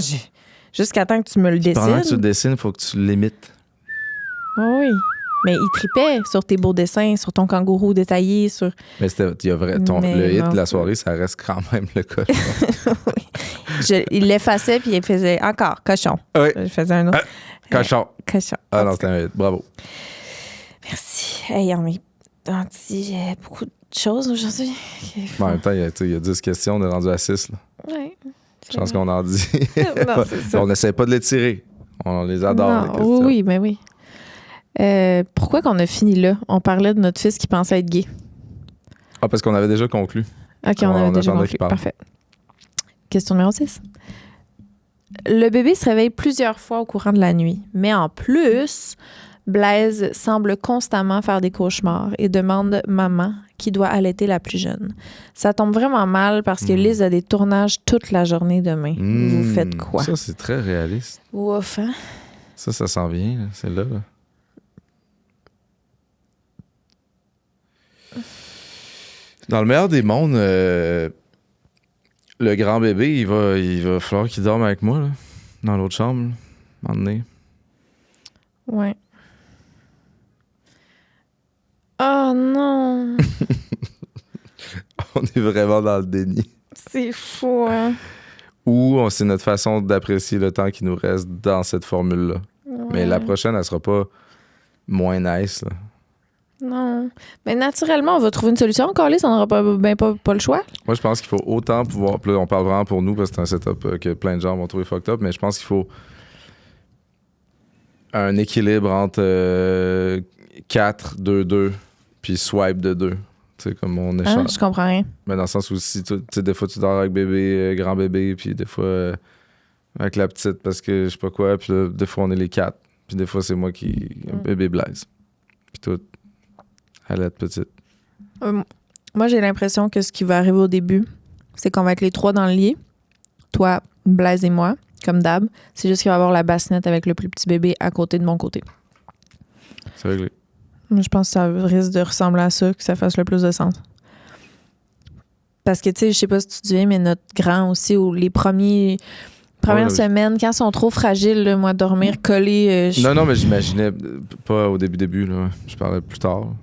jusqu'à temps que tu me le dessines. Pendant que tu le dessines, il faut que tu l'imites. Oh oui. Mais il tripait sur tes beaux dessins, sur ton kangourou détaillé, sur... Mais le hit de la soirée, ça reste quand même le cochon. Oui. Il l'effaçait, puis il faisait encore cochon. Oui. Je faisais un autre. Cochon. Cochon. Ah non, c'était un hit. Bravo. Merci. Hey, on a dit beaucoup de choses aujourd'hui. En même temps, il y a 10 questions, on est rendu à 6. Là. Ouais. Je pense qu'on en dit. Non, c'est ça. On n'essaie pas de les tirer. On les adore, Non, les questions. oui, ben oui. Pourquoi qu'on a fini là? On parlait de notre fils qui pensait être gay. Ah, parce qu'on avait déjà conclu. OK, on avait déjà attendait conclu. qu'il parle. Parfait. Question numéro 6. Le bébé se réveille plusieurs fois au courant de la nuit, mais en plus, Blaise semble constamment faire des cauchemars et demande maman qui doit allaiter la plus jeune. Ça tombe vraiment mal parce que Liz a des tournages toute la journée demain. Vous faites quoi? Ça, c'est très réaliste. Ouf, hein? Ça s'en vient. Là. C'est là. Dans le meilleur des mondes, le grand bébé, il va falloir qu'il dorme avec moi, là, dans l'autre chambre, là, à un moment donné. Ouais. Oh non! On est vraiment dans le déni. C'est fou, hein? Ou c'est notre façon d'apprécier le temps qui nous reste dans cette formule-là. Ouais. Mais la prochaine, elle sera pas moins nice, là. Non. Mais naturellement, on va trouver une solution. Encore là, on n'aura pas le choix. Moi, je pense qu'il faut autant pouvoir... Puis là, on parle vraiment pour nous parce que c'est un setup que plein de gens vont trouver fucked up, mais je pense qu'il faut un équilibre entre 4, 2, 2, puis swipe de 2. Tu sais, comme on Hein? échange. Je comprends rien. Mais dans le sens où si tu sais, des fois, tu dors avec bébé, grand bébé, puis des fois avec la petite parce que je sais pas quoi, puis là, des fois, on est les 4. Puis des fois, c'est moi qui... Bébé Blaise. Puis toi, elle est petite. Moi, j'ai l'impression que ce qui va arriver au début, c'est qu'on va être les 3 dans le lit. Toi, Blaise et moi, comme d'hab. C'est juste qu'il va y avoir la bassinette avec le plus petit bébé à côté de mon côté. C'est réglé. Je pense que ça risque de ressembler à ça, que ça fasse le plus de sens. Parce que, tu sais, je sais pas si tu te souviens, mais notre grand aussi, ou les premières semaines, quand ils sont trop fragiles, là, moi, dormir collé... Non, mais j'imaginais pas au début, là. Je parlais plus tard.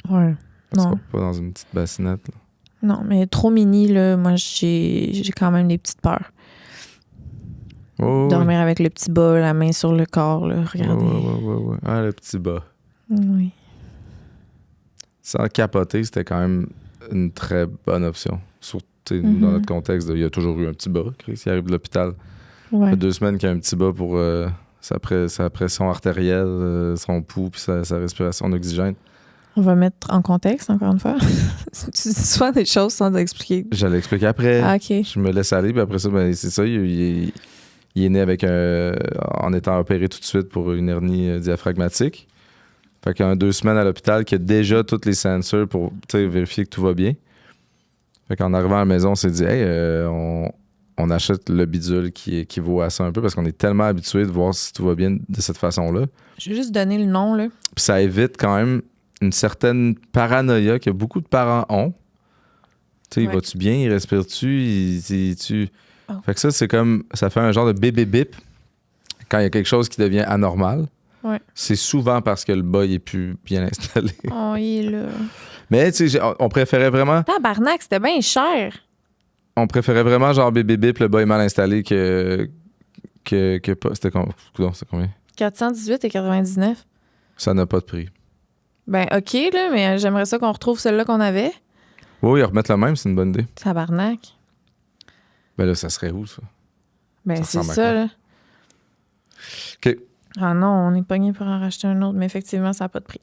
Ouais. Parce Non. pas dans une petite bassinette, là. Non, mais trop mini, là, moi, j'ai quand même des petites peurs. Oh, Dormir avec le petit bas, la main sur le corps, là, regardez. Ouais. Ah, le petit bas. Oui. Sans capoter, c'était quand même une très bonne option. Surtout dans notre contexte, il y a toujours eu un petit bas. Chris, il arrive de l'hôpital. Ouais. Ça fait 2 semaines qu'il y a un petit bas pour sa pression artérielle, son pouls, puis sa respiration d'oxygène. On va mettre en contexte, encore une fois. Tu dis souvent des choses sans expliquer. J'allais expliquer après. Ah, OK. Je me laisse aller, puis après ça, ben, c'est ça. Il est né avec en étant opéré tout de suite pour une hernie diaphragmatique. Fait qu'il y a 2 semaines à l'hôpital, qu'il y a déjà toutes les sensors pour vérifier que tout va bien. Fait qu'en arrivant à la maison, on s'est dit, hey, on achète le bidule qui équivaut à ça un peu parce qu'on est tellement habitué de voir si tout va bien de cette façon-là. Je vais juste donner le nom, là. Puis ça évite quand même une certaine paranoïa que beaucoup de parents ont. Tu sais, Ouais. vas-tu bien? Il respire-tu? Oh. Fait que ça, c'est comme... Ça fait un genre de bébé bip quand il y a quelque chose qui devient anormal. Ouais. C'est souvent parce que le bas, il est plus bien installé. Oh, il est là. Mais tu sais, on préférait vraiment... Tabarnak, c'était bien cher. On préférait vraiment genre bébé bip, le bas est mal installé que pas... C'était combien? 418,99. Ça n'a pas de prix. Ben, OK, là, mais j'aimerais ça qu'on retrouve celle-là qu'on avait. Oui, remettre le même, c'est une bonne idée. Tabarnak. Ben là, ça serait où, ça? Ben, Ça c'est ressemble à ça, quoi? là. OK. Ah non, on est pogné pour en racheter un autre, mais effectivement, ça n'a pas de prix.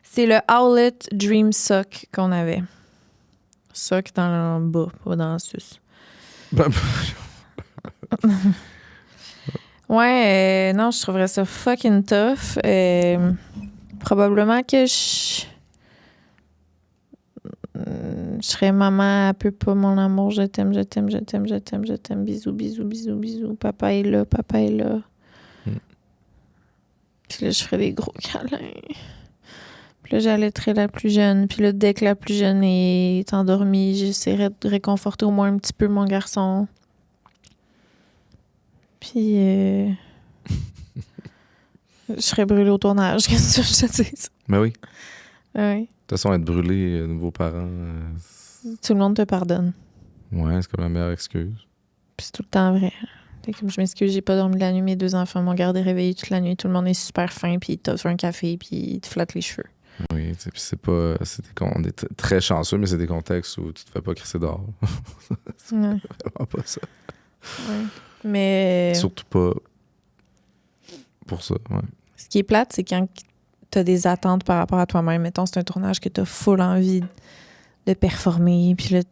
C'est le Owlet Dream Sock qu'on avait. Sock dans le bas, pas dans le sus. Ouais, non, je trouverais ça fucking tough. Probablement que je serais maman, elle peut pas, mon amour, je t'aime, bisous, bisous, bisous, bisous. Papa est là. Puis là, je ferais des gros câlins. Puis là, j'allaiterais la plus jeune. Puis là, dès que la plus jeune est endormie, j'essaierais de réconforter au moins un petit peu mon garçon. Puis je serais brûlée au tournage, qu'est-ce que je te dis? Ben oui. Ouais. De toute façon, être brûlé, nouveaux parents, Tout le monde te pardonne. ouais, c'est comme la meilleure excuse. Puis c'est tout le temps vrai. T'es comme, je m'excuse, j'ai pas dormi la nuit, mes 2 enfants m'ont gardé réveillée toute la nuit, tout le monde est super fin, puis ils t'offrent un café, puis ils te flattent les cheveux. Oui, puis c'est pas... on est très chanceux, mais c'est des contextes où tu te fais pas crisser dehors. C'est vraiment pas ça. Ouais. Mais... Surtout pas pour ça, ouais. Ce qui est plate, c'est quand t'as des attentes par rapport à toi-même. Mettons, c'est un tournage que t'as full envie de performer, puis là,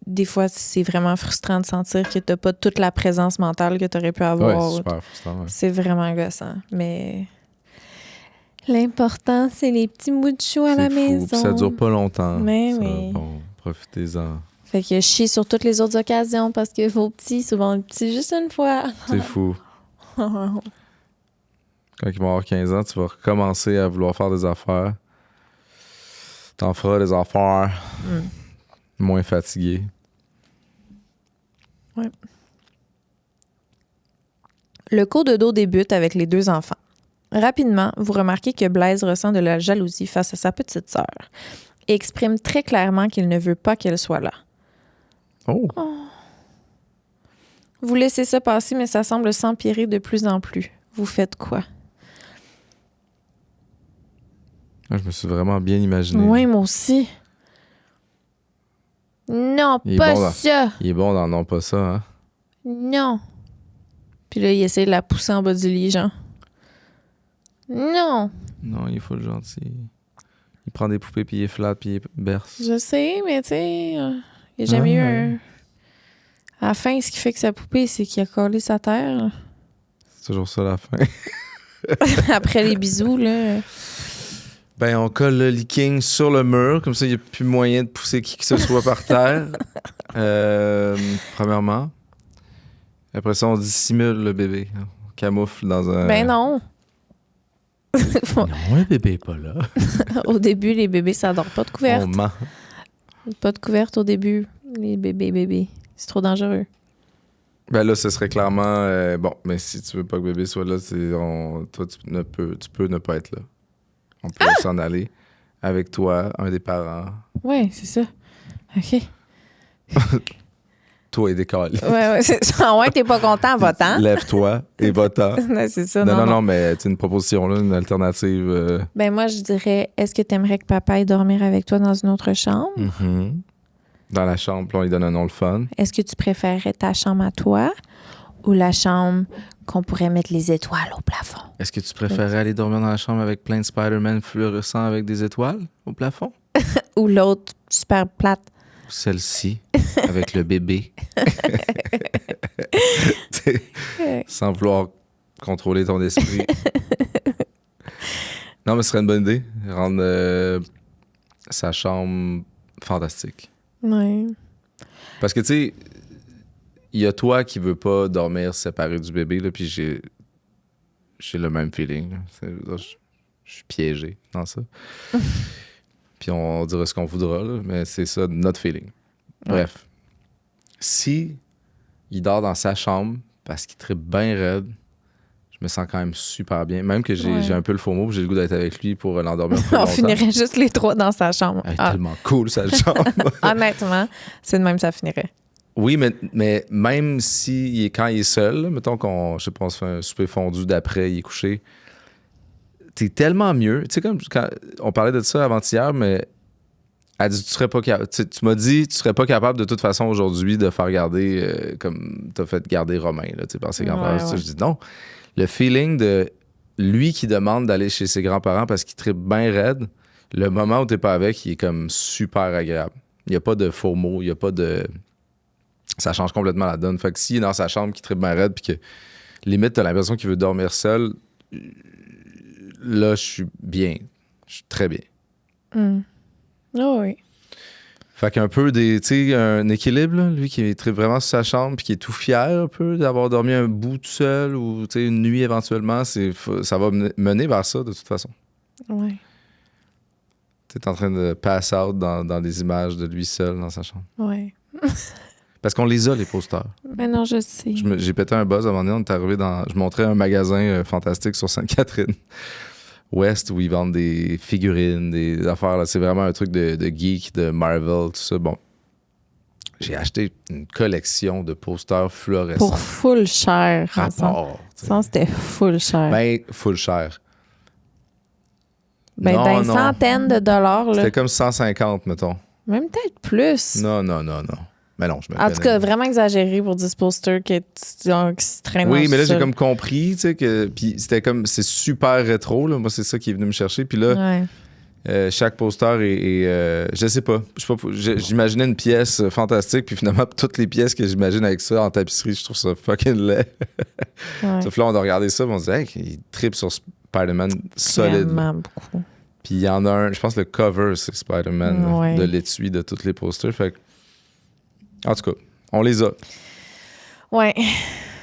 des fois, c'est vraiment frustrant de sentir que t'as pas toute la présence mentale que t'aurais pu avoir. Ouais, c'est super frustrant, ouais. C'est vraiment gossant, mais... L'important, c'est les petits bouts de chou à la maison. Puis ça dure pas longtemps. Mais ça, oui. Bon, profitez-en. Fait que chier sur toutes les autres occasions parce que vos petits, souvent petits, juste une fois. C'est fou. Quand ils vont avoir 15 ans, tu vas recommencer à vouloir faire des affaires. T'en feras des affaires. Moins fatigué. Ouais. Le cours de dos débute avec les 2 enfants. Rapidement, vous remarquez que Blaise ressent de la jalousie face à sa petite sœur et exprime très clairement qu'il ne veut pas qu'elle soit là. Oh! Vous laissez ça passer, mais ça semble s'empirer de plus en plus. Vous faites quoi? Je me suis vraiment bien imaginé. Oui, moi aussi. Non, Il est pas bon ça! Il est bon dans non pas ça, hein? Non. Puis là, il essaie de la pousser en bas du lit, genre. Non. Non, il faut le gentil. Il prend des poupées, puis il est flat, puis il berce. Je sais, mais tu sais, il n'y a jamais eu un... À la fin, ce qui fait que sa poupée, c'est qu'il a collé sa terre. C'est toujours ça la fin. Après les bisous, là. Ben, on colle le leaking sur le mur, comme ça, il n'y a plus moyen de pousser qui que ce soit par terre. Premièrement. Après ça, on dissimule le bébé. On camoufle dans un... Ben non. Non, le bébé n'est pas là. Au début, les bébés, ça dort pas de couverte. On ment. Pas de couverte au début, les bébés. C'est trop dangereux. Ben là, ce serait clairement... bon, mais si tu veux pas que bébé soit là, toi, tu peux ne pas être là. On peut s'en aller avec toi, un des parents. Ouais, c'est ça. OK. Toi et décalé. Ouais, c'est ça. Ouais, t'es pas content, va-t'en. Lève-toi et va-t'en. Ouais, c'est ça. Non, mais tu une proposition là, une alternative. Ben moi, je dirais, est-ce que t'aimerais que papa aille dormir avec toi dans une autre chambre? Mm-hmm. Dans la chambre, puis on lui donne un nom le fun. Est-ce que tu préférerais ta chambre à toi ou la chambre qu'on pourrait mettre les étoiles au plafond? Est-ce que tu préférais aller dormir dans la chambre avec plein de Spider-Man fluorescents avec des étoiles au plafond? Ou l'autre super plate? Celle-ci, avec le bébé. Sans vouloir contrôler ton esprit. Non, mais ce serait une bonne idée. Rendre sa chambre fantastique. Ouais. Parce que, tu sais, il y a toi qui veux pas dormir séparé du bébé, là, puis j'ai le même feeling. Je suis piégé dans ça. Puis on dira ce qu'on voudra, là, mais c'est ça, notre feeling. Bref. Si il dort dans sa chambre parce qu'il trippe bien raide, je me sens quand même super bien. Même que j'ai un peu le faux mot, j'ai le goût d'être avec lui pour l'endormir plus longtemps. On finirait juste les 3 dans sa chambre. Elle est tellement cool, sa chambre. Honnêtement, c'est de même ça finirait. Oui, mais même si quand il est seul, là, mettons qu'on se fait un souper fondu d'après, il est couché, t'es tellement mieux. Tu sais, comme quand on parlait de ça avant-hier, mais elle dit, tu m'as dit, tu serais pas capable de toute façon aujourd'hui de faire garder comme t'as fait garder Romain, là, par ses grands-parents. Ouais. Je dis non. Le feeling de lui qui demande d'aller chez ses grands-parents parce qu'il trippe bien raide, le moment où t'es pas avec, il est comme super agréable. Il n'y a pas de faux mots, il n'y a pas de... Ça change complètement la donne. Fait que s'il est dans sa chambre, qui trippe bien raide, puis que limite, t'as l'impression qu'il veut dormir seul, là, je suis bien. Je suis très bien. Oh oui. Fait qu'un peu un équilibre, là, lui qui trippe vraiment sur sa chambre, puis qui est tout fier un peu d'avoir dormi un bout tout seul, ou une nuit éventuellement, ça va mener vers ça de toute façon. Ouais. T'es en train de pass out dans des images de lui seul dans sa chambre. Ouais. Parce qu'on les a, les posters. Mais non, je sais. J'ai pété un buzz à un moment donné, on est arrivé je montrais un magasin fantastique sur Sainte-Catherine Ouest où ils vendent des figurines, des affaires. Là. C'est vraiment un truc de geek, de Marvel, tout ça. Bon. J'ai acheté une collection de posters fluorescents. Pour full cher. Rapport. Ça, c'était full cher. Ben, full cher. Ben, centaines de dollars. Là. C'était comme 150, mettons. Même peut-être plus. Non. Mais non, je me En tout cas, vraiment exagéré pour 10 posters qui se traînent. Oui, mais là, j'ai comme compris, tu sais, que. Puis c'était comme. C'est super rétro, là. Moi, c'est ça qui est venu me chercher. Puis là, chaque poster est je sais pas. J'imaginais une pièce fantastique, puis finalement, toutes les pièces que j'imagine avec ça en tapisserie, je trouve ça fucking laid. Sauf là, on a regardé ça, puis on se dit, hey, il tripe sur Spider-Man solide. Vraiment beaucoup. Puis il y en a un, je pense que le cover, c'est Spider-Man de l'étui de tous les posters. Fait que, en tout cas, on les a. Ouais.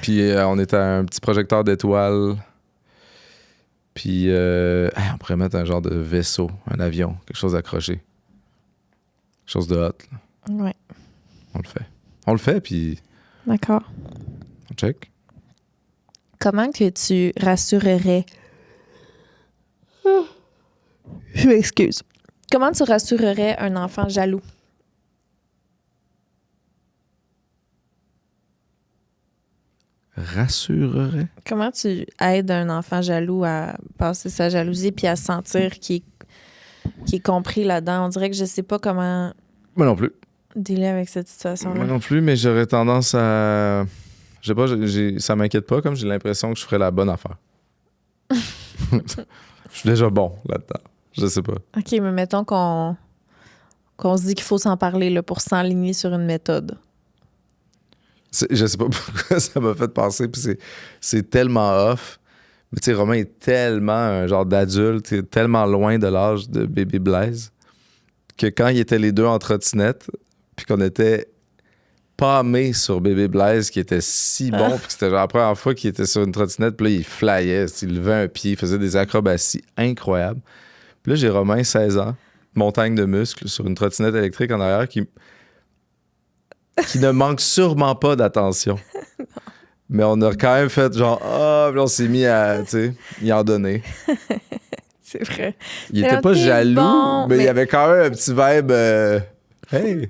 Puis on est à un petit projecteur d'étoiles. Puis on pourrait mettre un genre de vaisseau, un avion, quelque chose accroché. Quelque chose de hot. Là. Ouais. On le fait, puis... D'accord. On check. Comment que tu rassurerais... Je m'excuse. Comment tu rassurerais un enfant jaloux? Rassurerait? Comment tu aides un enfant jaloux à passer sa jalousie puis à sentir qu'il est compris là-dedans? On dirait que je sais pas comment Moi non plus. dealer avec cette situation-là. Moi non plus, mais j'aurais tendance à... Je sais pas, ça m'inquiète pas, comme j'ai l'impression que je ferais la bonne affaire. Je suis déjà bon là-dedans. Je sais pas. OK, mais mettons qu'on se dit qu'il faut s'en parler là, pour s'enligner sur une méthode. Je sais pas pourquoi ça m'a fait penser, puis c'est tellement off. Mais tu sais, Romain est tellement un genre d'adulte, il est tellement loin de l'âge de bébé Blaise, que quand ils étaient les deux en trottinette, puis qu'on était pâmés sur bébé Blaise, qui était si bon, puis que c'était genre la première fois qu'il était sur une trottinette, puis là, il flyait, il levait un pied, il faisait des acrobaties incroyables. Puis là, j'ai Romain, 16 ans, montagne de muscles, sur une trottinette électrique en arrière, qui ne manque sûrement pas d'attention. Mais on a quand même fait genre, puis on s'est mis à, tu sais, y en donner. C'est vrai. Il était pas jaloux, bon, mais il y avait quand même un petit vibe, hey!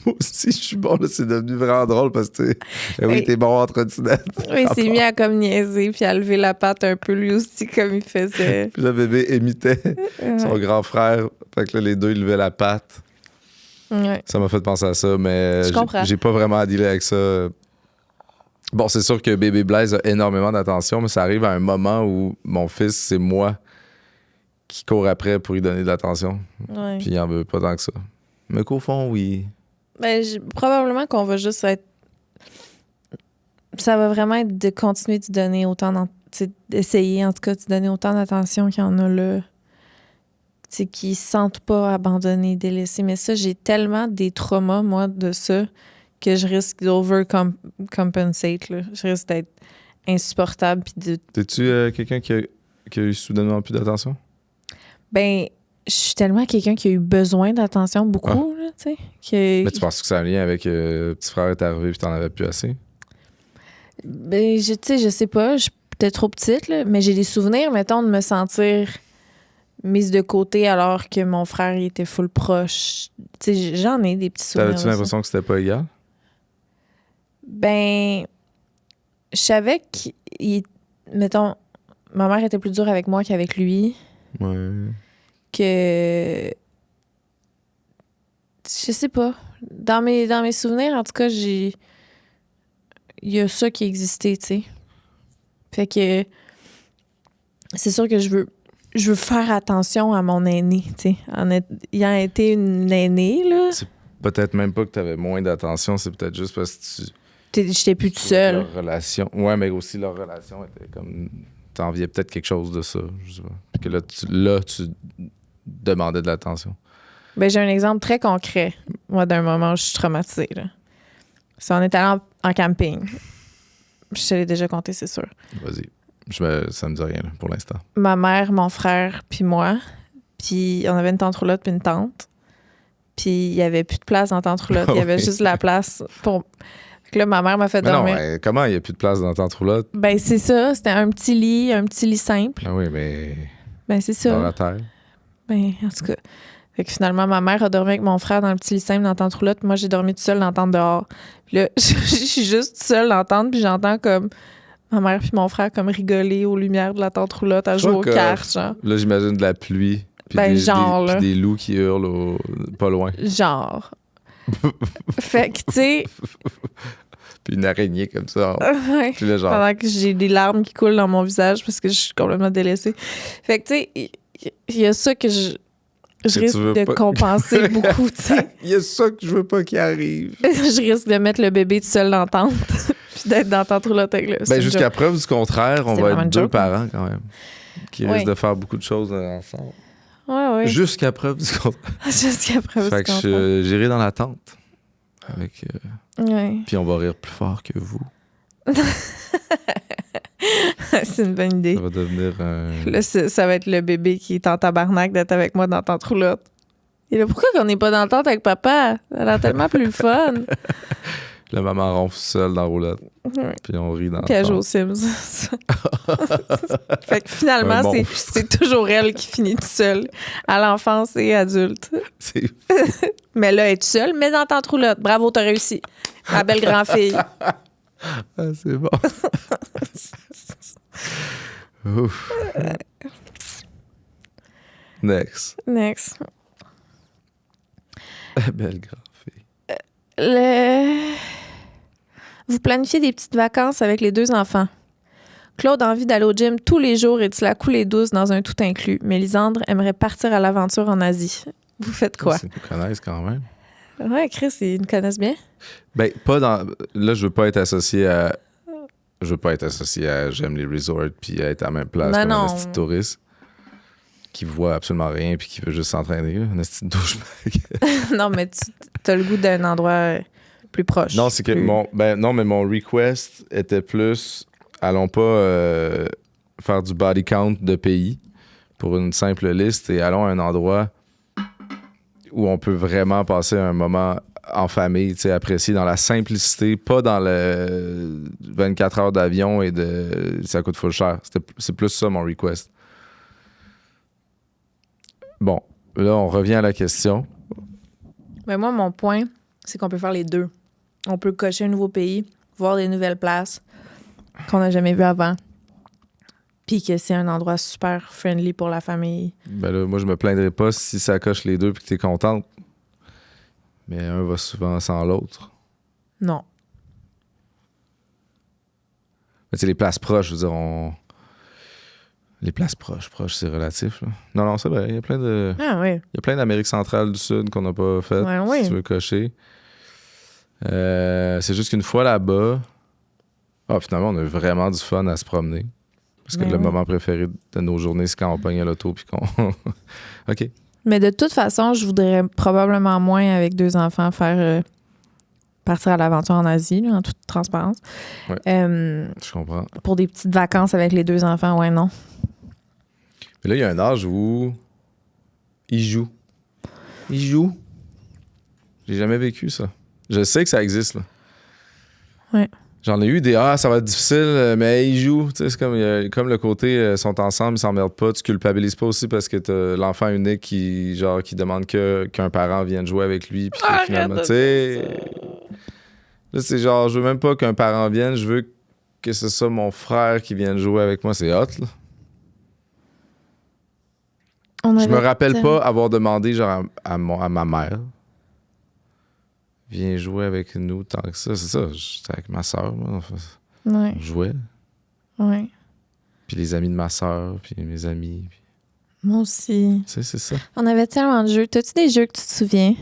Moi aussi, je suis bon, là, c'est devenu vraiment drôle parce que, oui, t'es bon en trottinette. Oui, il s'est mis à comme niaiser puis à lever la patte un peu lui aussi comme il faisait. Puis le bébé imitait son grand frère. Fait que là, les deux, ils levaient la patte. Ouais. Ça m'a fait penser à ça, mais j'ai pas vraiment à dealer avec ça. Bon, c'est sûr que bébé Blaise a énormément d'attention, mais ça arrive à un moment où mon fils, c'est moi qui cours après pour lui donner de l'attention. Ouais. Puis il en veut pas tant que ça. Mais qu'au fond, oui. Ben, probablement qu'on va juste être... Ça va vraiment être de continuer de donner autant d'essayer, en tout cas, de donner autant d'attention qu'il y en a là. C'est qu'ils se sentent pas abandonnés, délaissés. Mais ça, j'ai tellement des traumas, moi, de ça, que je risque d'overcompensate, là. Je risque d'être insupportable. T'es-tu quelqu'un qui a eu soudainement plus d'attention? Ben, je suis tellement quelqu'un qui a eu besoin d'attention beaucoup, là, tu sais. Mais tu penses que ça a un lien avec petit frère est arrivé puis t'en avais plus assez? Ben, tu sais, je sais pas. Je suis peut-être trop petite, là, mais j'ai des souvenirs, mettons, de me sentir mise de côté alors que mon frère il était full proche. Tu sais, j'en ai des petits souvenirs. T'avais-tu l'impression que c'était pas égal? Ben, je savais mettons, ma mère était plus dure avec moi qu'avec lui. Ouais. Que... Je sais pas. Dans mes souvenirs, en tout cas, il y a ça qui existait, tu sais. Fait que c'est sûr que je veux faire attention à mon aîné, tu sais. Ayant été une aînée, là. C'est peut-être même pas que t'avais moins d'attention, c'est peut-être juste parce que j'étais plus toute seule. Leur relation... Ouais, mais aussi leur relation était comme... T'enviais peut-être quelque chose de ça, je sais pas. Puis que là, tu demandais de l'attention. Ben, j'ai un exemple très concret, moi, d'un moment où je suis traumatisée, là. On est allé en camping. Je te l'ai déjà compté, c'est sûr. Vas-y. Ça me dit rien, là, pour l'instant. Ma mère, mon frère, puis moi. Puis on avait une tante roulotte puis une tante. Puis il y avait plus de place dans la tante roulotte. Il y avait juste la place pour... Fait que là, ma mère m'a fait dormir. Non, comment il n'y a plus de place dans la tante roulotte? Ben, c'est ça. C'était un petit lit simple. Ah oui, mais... Ben, c'est ça. Dans la terre. Ben, en tout cas. Fait que finalement, ma mère a dormi avec mon frère dans le petit lit simple dans la tente roulotte. Moi, j'ai dormi toute seule dans la tente dehors. Puis là, je suis juste seule dans la tente, puis j'entends comme ma mère puis mon frère comme rigoler aux lumières de la tente roulotte à jouer aux cartes, genre. Là, j'imagine de la pluie. Puis Ben, genre, puis des loups qui hurlent pas loin. Genre. Fait que, tu sais... Puis une araignée comme ça. Ouais. Puis là, genre... Pendant que j'ai des larmes qui coulent dans mon visage parce que je suis complètement délaissée. Fait que, tu sais, il y a ça que je risque de compenser beaucoup, tu sais. Il y a ça que je veux pas qu'il arrive. Je risque de mettre le bébé tout seul dans la tente puis d'être dans la tente roulotte avec le... Ben, jusqu'à preuve du contraire, on va être 2 parents quand même qui risquent de faire beaucoup de choses ensemble. Ouais. Jusqu'à preuve du contraire. Jusqu'à preuve du contraire. Fait que j'irai dans la tente. Avec, ouais. Puis on va rire plus fort que vous. C'est une bonne idée. Ça va devenir un... Là, ça va être le bébé qui est en tabarnak d'être avec moi dans la tente roulotte. Et là, pourquoi qu'on n'est pas dans la tente avec papa? Ça a l'air tellement plus fun. La maman ronfle seule dans la roulotte. Ouais. Puis on rit dans Puis elle joue aux Sims. Fait que finalement, c'est toujours elle qui finit toute seule, à l'enfance et adulte. Mais là, elle est toute seule, mais dans la tente roulotte. Bravo, t'as réussi. La belle grand-fille. Ah, c'est bon. Ouf. Next. Belle grand-fille. Vous planifiez des petites vacances avec les 2 enfants. Claude a envie d'aller au gym tous les jours et de se la couler douce dans un tout inclus. Mais Lisandre aimerait partir à l'aventure en Asie. Vous faites quoi? Ils nous connaissent quand même. Ouais, Chris, ils nous connaissent bien. Ben, pas dans... Là, je veux pas être associé à... J'aime les resorts puis être à la même place comme un petit touriste qui voit absolument rien puis qui veut juste s'entraîner. Là. Un petit douchebag. Non, mais t'as le goût d'un endroit plus proche. Non, c'est que mon request était plus... Allons pas faire du body count de pays pour une simple liste et allons à un endroit où on peut vraiment passer un moment en famille, tu sais, apprécier dans la simplicité, pas dans le 24 heures d'avion et ça coûte full cher. C'est plus ça mon request. Bon, là, on revient à la question. Mais moi, mon point, c'est qu'on peut faire les 2. On peut cocher un nouveau pays, voir des nouvelles places qu'on n'a jamais vues avant, puis que c'est un endroit super friendly pour la famille. Ben là, moi, je me plaindrais pas si ça coche les 2 puis que t'es contente. Mais un va souvent sans l'autre. Non. Mais tu sais, les places proches, je veux dire, les places proches, c'est relatif. Là. Non, c'est vrai. Il y a plein de... Ah oui. Il y a plein d'Amérique centrale du Sud qu'on n'a pas fait, si tu veux cocher. C'est juste qu'une fois là-bas, finalement, on a eu vraiment du fun à se promener. Parce que le moment préféré de nos journées, c'est quand on pogne à l'auto puis qu'on... OK. Mais de toute façon, je voudrais probablement moins, avec 2 enfants, faire partir à l'aventure en Asie, là, en toute transparence. Ouais, je comprends. Pour des petites vacances avec les 2 enfants, ouais, non. Mais là, il y a un âge où ils jouent. J'ai jamais vécu ça. Je sais que ça existe, là. Ouais. J'en ai eu des ça va être difficile, mais ils jouent. Tu sais, c'est comme le côté sont ensemble, ils s'emmerdent pas. Tu culpabilises pas aussi parce que t'as l'enfant unique qui demande qu'un parent vienne jouer avec lui. Puis finalement, tu sais. Là, c'est genre, je veux même pas qu'un parent vienne, je veux que c'est ça mon frère qui vienne jouer avec moi. C'est hot, là. Je me rappelle pas avoir demandé genre à ma mère. Viens jouer avec nous tant que ça. C'est ça. J'étais avec ma soeur, moi. On jouait. Ouais. Puis les amis de ma soeur, puis mes amis. Puis... Moi aussi. Tu sais, c'est ça. On avait tellement de jeux. T'as-tu des jeux que tu te souviens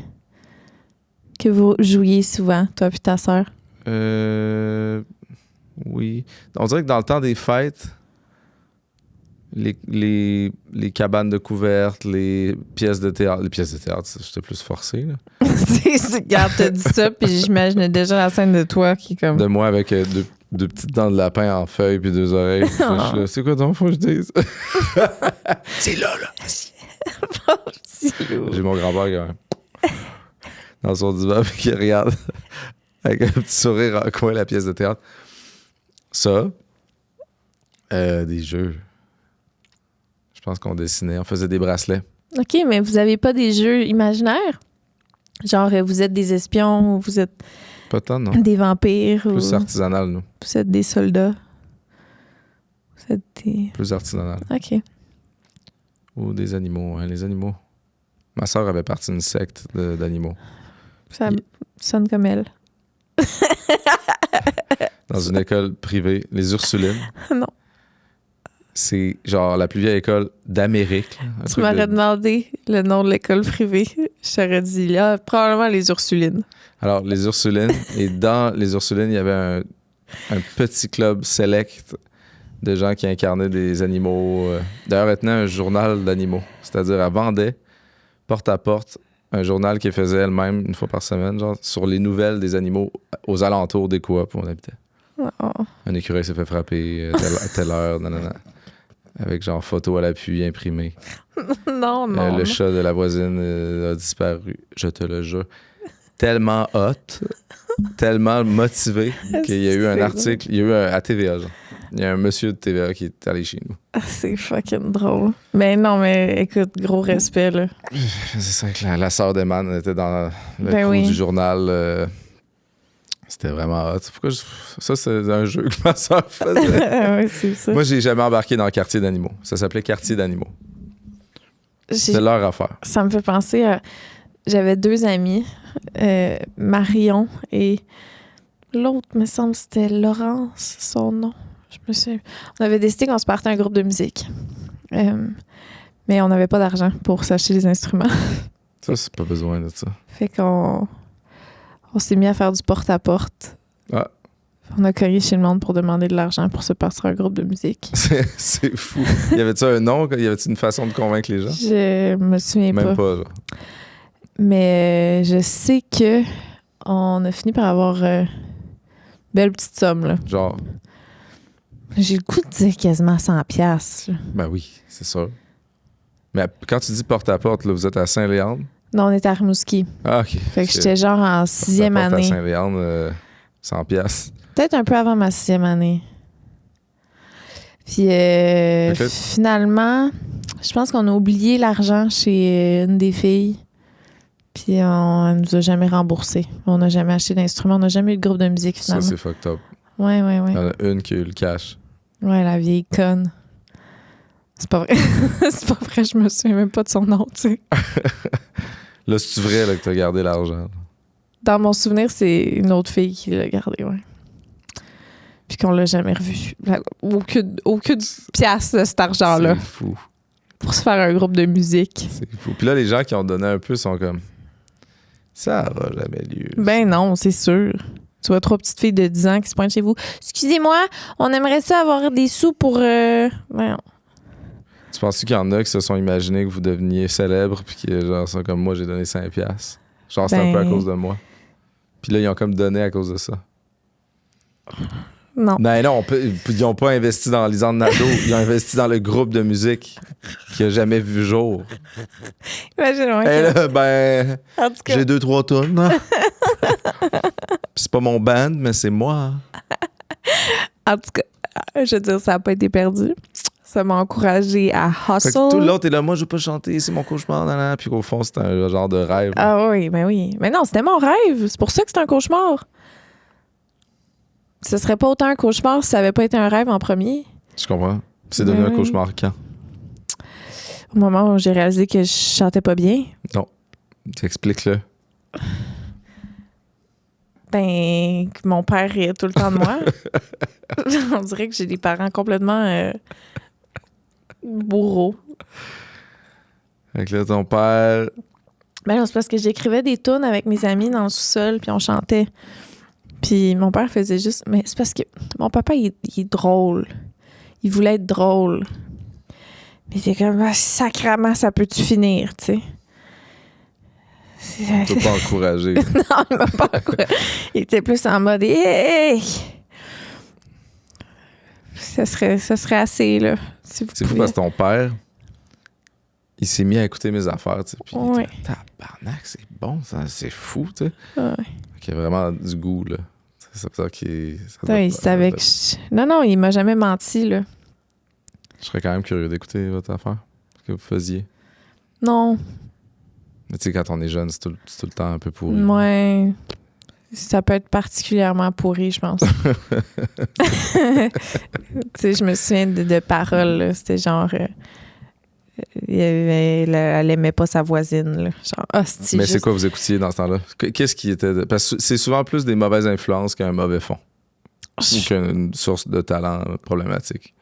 que vous jouiez souvent, toi puis ta soeur? Oui. On dirait que dans le temps des fêtes, les cabanes de couvertes, les pièces de théâtre, j'étais plus forcé, là. Regarde, t'as dit ça, puis j'imaginais déjà la scène de toi qui comme... De moi avec deux petites dents de lapin en feuilles puis 2 oreilles. Puis je suis là, c'est quoi donc, faut que je dise? C'est là. J'ai mon grand-père quand même. Dans son divan, puis qui regarde avec un petit sourire en coin la pièce de théâtre. Ça, des jeux. Je pense qu'on dessinait, on faisait des bracelets. OK, mais vous avez pas des jeux imaginaires? Genre, vous êtes des espions ou vous êtes Pas tant, non. des vampires Plus ou artisanal, nous. vous êtes des soldats? Vous êtes des... Plus artisanal. OK. Ou des animaux, hein, les animaux. Ma sœur avait parti d'une secte d'animaux. Ça sonne comme elle. Dans une école privée, les Ursulines. Non. C'est genre la plus vieille école d'Amérique. Là. Tu m'aurais demandé le nom de l'école privée. Je t'aurais dit, là, probablement les Ursulines. Alors, les Ursulines. Et dans les Ursulines, il y avait un petit club select de gens qui incarnaient des animaux. D'ailleurs, elle tenait un journal d'animaux. C'est-à-dire, elle vendait porte à porte un journal qu'elle faisait elle-même une fois par semaine, genre sur les nouvelles des animaux aux alentours des coops où on habitait. Oh. Un écureuil s'est fait frapper à telle heure, nanana. Avec genre photo à l'appui imprimée. Non. Le chat de la voisine a disparu, je te le jure. Tellement hot, tellement motivé qu'il y a eu un article, il y a eu à TVA, genre. Il y a un monsieur de TVA qui est allé chez nous. C'est fucking drôle. Mais non, mais écoute, gros respect, là. C'est ça que la sœur d'Eman était dans le Ben crew oui. du journal. C'était vraiment hot. Pourquoi ça, c'est un jeu que ma sœur faisait. Oui, c'est ça. Moi, j'ai jamais embarqué dans le quartier d'animaux. Ça s'appelait quartier d'animaux. C'est leur affaire. Ça me fait penser à... J'avais 2 amis, Marion et l'autre, me semble, c'était Laurence, son nom. Je me souviens. On avait décidé qu'on se partait un groupe de musique. Mais on n'avait pas d'argent pour s'acheter des instruments. Ça, c'est pas besoin de ça. Fait qu'on s'est mis à faire du porte-à-porte. Ah. On a cogné chez le monde pour demander de l'argent pour se partir un groupe de musique. C'est fou. Y avait-tu un nom? Y avait-tu une façon de convaincre les gens? Je me souviens Même pas, genre. Mais je sais que on a fini par avoir belle petite somme, là. Genre, J'ai le goût de dire quasiment 100$. Là. ben oui, c'est sûr. Mais quand tu dis porte-à-porte, là, vous êtes à Saint-Léandre? Non, on était à Rimouski. Ah, OK. Fait que j'étais genre en 6e Porte-à-porte année. à Saint-Léandre, 100$. Peut-être un peu avant ma 6e année. Puis finalement, je pense qu'on a oublié l'argent chez une des filles. Puis on nous a jamais remboursé. On n'a jamais acheté d'instrument. On n'a jamais eu de groupe de musique, Ça, finalement. c'est fucked up. Ouais. Il y en a une qui a eu le cash. Ouais, la vieille conne. C'est pas vrai. C'est pas vrai, je me souviens même pas de son nom, tu sais. Là, c'est vrai là, que t'as gardé l'argent. Dans mon souvenir, c'est une autre fille qui l'a gardé, ouais. Puis qu'on l'a jamais revu. Aucune pièce de cet argent-là C'est fou. pour se faire un groupe de musique. C'est fou. Puis là, les gens qui ont donné un peu sont comme... Ça va jamais lieu. Ben non, c'est sûr. Tu vois 3 petites filles de 10 ans qui se pointent chez vous. Excusez-moi, on aimerait ça avoir des sous pour... Ben, Tu penses-tu qu'il y en a qui se sont imaginés que vous deveniez célèbre puis qui genre sont comme moi, j'ai donné 5$? Genre, c'est un peu à cause de moi. Puis là, ils ont comme donné à cause de ça. non. Ben non, ils n'ont pas investi dans Lisande Nadeau. Ils ont investi dans le groupe de musique qui a jamais vu jour. Imagine-moi. Et là, ben, En tout cas, j'ai 2-3 tonnes. Hein. Puis c'est pas mon band, mais c'est moi. en tout cas, je veux dire, ça n'a pas été perdu. Ça m'a encouragée à Fait hustle. que tout l'autre est là, moi je veux pas chanter, c'est mon cauchemar. Nan, nan. Puis qu'au fond, c'est un genre de rêve. Ah oui, ben oui. Mais non, c'était mon rêve. C'est pour ça que c'est un cauchemar. Ce serait pas autant un cauchemar si ça avait pas été un rêve en premier. Je comprends. Puis c'est devenu Ben un oui. cauchemar quand? Au moment où j'ai réalisé que je chantais pas bien, Explique-le. ben, que mon père riait tout le temps de moi. On dirait que j'ai des parents complètement bourreaux. Fait que là, ton père... Ben non, c'est parce que j'écrivais des tunes avec mes amis dans le sous-sol, puis on chantait. Puis mon père faisait juste... Mais c'est parce que mon papa, il est drôle. Il voulait être drôle. Mais c'est comme, ah, sacrément, ça peut-tu finir, tu sais? Tu peux pas encourager. Non, il m'a pas encouragé. Il était plus en mode, hey! Ça serait assez, là. Si vous C'est fou pouviez. parce que ton père, il s'est mis à écouter mes affaires, tu sais. Puis il Ouais. était, tabarnak, c'est bon, ça, c'est fou, tu sais. Ouais. Il a vraiment du goût, là. C'est ça qu'il... ça doit- Ouais, il savait que Non, il m'a jamais menti, là. Je serais quand même curieux d'écouter votre affaire. Ce que vous faisiez. Non. Mais tu sais, quand on est jeune, c'est tout le temps un peu pourri. Ouais. Ça peut être particulièrement pourri, je pense. Tu sais, je me souviens de paroles, là. C'était genre... elle aimait pas sa voisine, là. Genre, hostie. Mais c'est quoi vous écoutiez dans ce temps-là? Qu'est-ce qui était... Parce que c'est souvent plus des mauvaises influences qu'un mauvais fond. Ou qu'une source de talent problématique.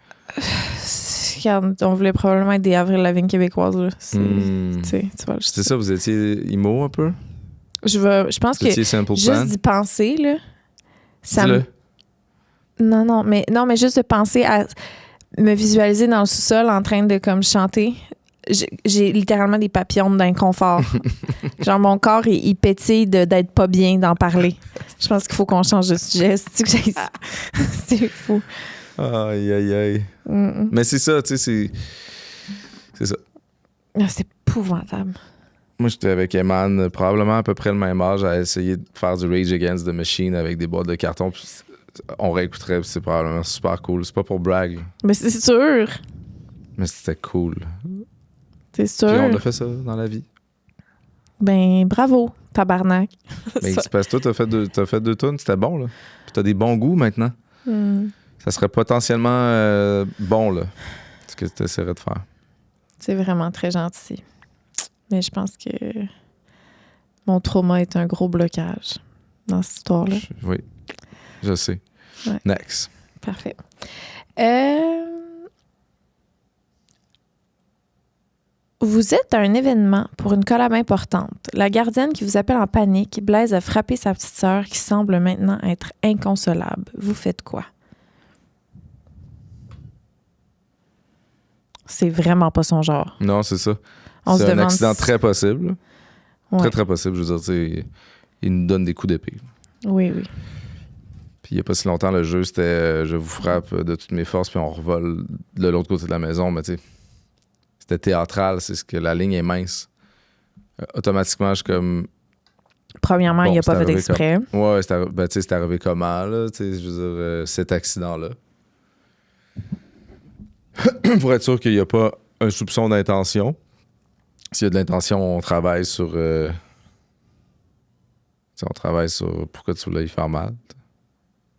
On voulait probablement être des Avril Lavigne québécoises, là. Tu vois, c'est ça, vous étiez emo un peu? Je pense vous étiez que Simple juste Plan? d'y penser, là... Ça Dis-le. Non, mais juste de penser à me visualiser dans le sous-sol en train de comme chanter. J'ai littéralement des papillons d'inconfort. Genre, mon corps, il pétille d'être pas bien, d'en parler. Je pense qu'il faut qu'on change de sujet. C'est fou. Aïe, aïe, aïe. Mais c'est ça, tu sais, c'est ça. C'est épouvantable. Moi, j'étais avec Eman, probablement à peu près le même âge, à essayer de faire du Rage Against the Machine avec des boîtes de carton. Puis on réécouterait, puis c'est probablement super cool. C'est pas pour brag, Mais c'est sûr. mais c'était cool. C'est sûr. Puis on a fait ça dans la vie. Ben, bravo, tabarnak. Mais c'est parce que toi, t'as fait deux tonnes, c'était bon, là. Puis t'as des bons goûts maintenant. Ça serait potentiellement bon, là, ce que tu essaierais de faire. C'est vraiment très gentil. Mais je pense que mon trauma est un gros blocage dans cette histoire-là. Oui, je sais. Ouais. Next. Parfait. Vous êtes à un événement pour une collab importante. La gardienne qui vous appelle en panique, Blaise a frappé sa petite sœur qui semble maintenant être inconsolable. Vous faites quoi? C'est vraiment pas son genre. Non, c'est ça. On se C'est un demande accident si- très possible. Là. Ouais. Très, très possible. Je veux dire, tu sais, il nous donne des coups d'épée. Oui. Puis il n'y a pas si longtemps, le jeu, c'était je vous frappe de toutes mes forces, puis on revole de l'autre côté de la maison. Mais tu sais, c'était théâtral. C'est ce que la ligne est mince. Automatiquement, je suis comme. Premièrement, Bon, il a c'est pas fait arrivé exprès. Ouais, c'est arrivé comment, là? Tu sais, je veux dire, cet accident-là. Pour être sûr qu'il n'y a pas un soupçon d'intention. S'il y a de l'intention, on travaille sur. On travaille sur pourquoi tu voulais y faire mal.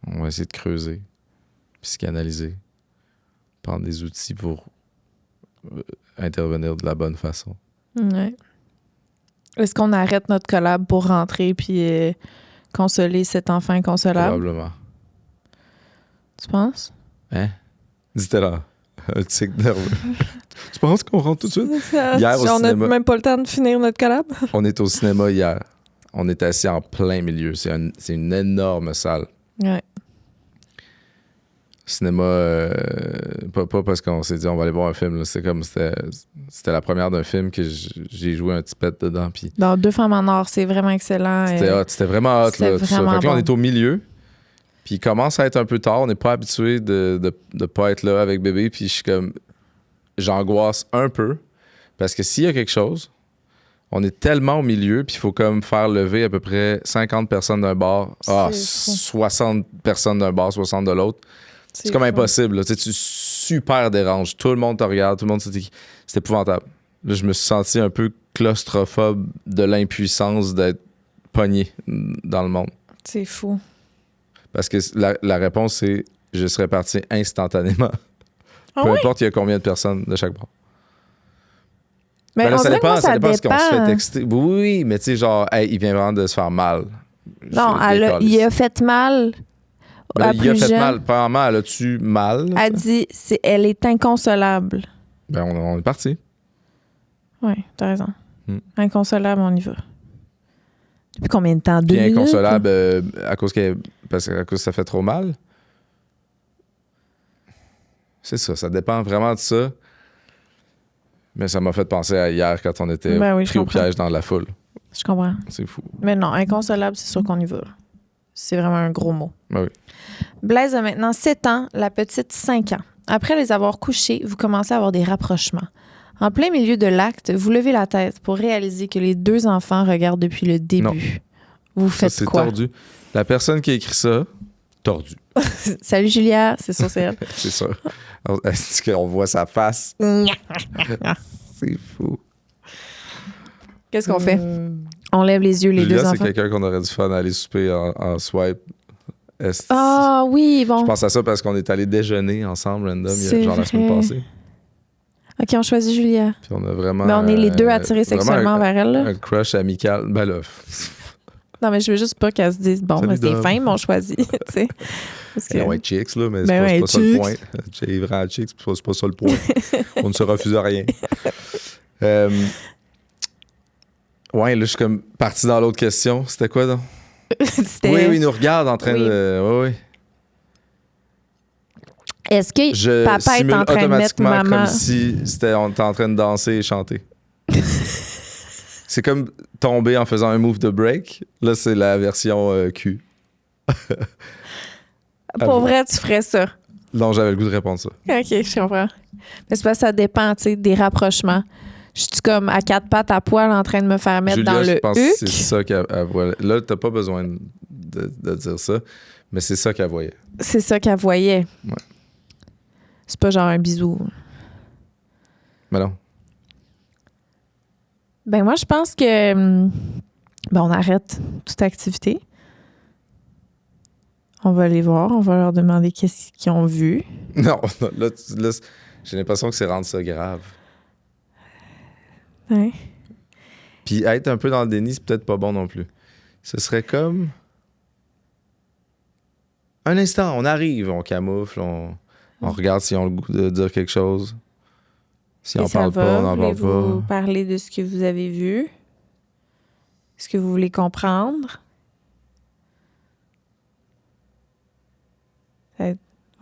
On va essayer de creuser, psychanalyser, prendre des outils pour intervenir de la bonne façon. Ouais. Est-ce qu'on arrête notre collab pour rentrer puis consoler cet enfant inconsolable? Probablement. Tu penses? Hein? Dis-toi là. Un tic nerveux. Tu penses qu'on rentre tout de suite? Hier, au On n'a cinéma. même pas le temps de finir notre collab? On est au cinéma hier. On est assis en plein milieu. C'est une énorme salle. Ouais. Cinéma, pas parce qu'on s'est dit on va aller voir un film. Là. C'était la première d'un film que j'ai joué un petit pet dedans. Puis Dans Deux femmes en or, c'est vraiment excellent. c'était hot, c'était vraiment hot. c'était Là, tout ça. vraiment Fait que là, on bon. est au milieu. Puis il commence à être un peu tard. On n'est pas habitué de pas être là avec bébé. Puis je suis comme. J'angoisse un peu. Parce que s'il y a quelque chose, on est tellement au milieu. Puis il faut comme faire lever à peu près 50 personnes d'un bord. C'est fou. 60 personnes d'un bord, 60 de l'autre. C'est comme fou. impossible. Là. Tu sais, tu super déranges. Tout le monde te regarde. Tout le monde c'est épouvantable. Là, je me suis senti un peu claustrophobe de l'impuissance d'être pogné dans le monde. C'est fou. Parce que la réponse, c'est je serais parti instantanément. Ah Peu ouais? importe il y a combien de personnes de chaque bord. Mais Ben là, on ça dirait que moi, dépend de ce qu'on se fait dépend. texter. Oui, mais tu sais, genre, hey, il vient vraiment de se faire mal. Non, Je décolle. il a fait mal. Ben, à il a plus fait jeune. mal. Premièrement, elle a-tu mal? Elle dit elle est inconsolable. Ben, on est parti. Oui, t'as raison. Inconsolable, Inconsolable, on y va. Depuis combien de temps? 2 Puis minutes? inconsolable à cause que ça fait trop mal. C'est ça dépend vraiment de ça. Mais ça m'a fait penser à hier quand on était Ben oui, je pris au comprends. piège dans la foule. Je comprends. C'est fou. Mais non, inconsolable, c'est sûr qu'on y va. C'est vraiment un gros mot. Ben oui. Blaise a maintenant 7 ans, la petite 5 ans. Après les avoir couchés, vous commencez à avoir des rapprochements. En plein milieu de l'acte, vous levez la tête pour réaliser que les 2 enfants regardent depuis le début. Non. Vous Ça, faites c'est quoi? tordu. La personne qui a écrit ça, tordu. Salut Julia, c'est sûr, c'est elle. C'est ça. Est-ce qu'on voit sa face? C'est fou. Qu'est-ce qu'on fait? On lève les yeux, les Julia, deux c'est enfants. quelqu'un qu'on aurait dû faire aller souper en swipe. Ah oui, bon. Je pense à ça parce qu'on est allé déjeuner ensemble, random, C'est genre la semaine vrai. passée. OK, on choisit Julia. Puis on a vraiment... Mais on est les deux attirés vraiment sexuellement vers elle. Là. Un crush amical. Ben là... Non, mais je veux juste pas qu'elle se dise, bon, Salut, ben, c'est Dom. fin, mais on choisit. Tu sais. Parce que... Ouais, chicks, là, mais Ben c'est ouais, pas ça le chicks. point. J'ai vraiment chicks, c'est pas ça le point. On ne se refuse à rien. Ouais, là, je suis comme parti dans l'autre question. C'était quoi, donc? C'était... Oui, il nous regarde en train Oui. de... Oui. Est-ce que Je papa est simule en train de mettre automatiquement maman... comme si on était en train de danser et chanter. C'est comme tomber en faisant un move de break. Là, c'est la version Q. Pour vrai, tu ferais ça. Non, j'avais le goût de répondre ça. OK, je comprends. Mais c'est parce que ça dépend, tu sais, des rapprochements. Je suis comme à quatre pattes à poil en train de me faire mettre Julia, dans je le pense que c'est huc. ça qu'elle voyait. Là, t'as pas besoin de dire ça, mais c'est ça qu'elle voyait. C'est ça qu'elle voyait. Ouais. C'est pas genre un bisou. Mais non. Ben moi, je pense que on arrête toute activité. On va les voir, on va leur demander qu'est-ce qu'ils ont vu. Non, là, j'ai l'impression que c'est rendre ça grave. Ouais. Puis être un peu dans le déni, c'est peut-être pas bon non plus. Ce serait comme... Un instant, on arrive, on camoufle, on regarde s'ils ont le goût de dire quelque chose. Si Et on ça parle va? pas, on n'en parle Voulez-vous pas. parler de ce que vous avez vu? Est-ce que vous voulez comprendre?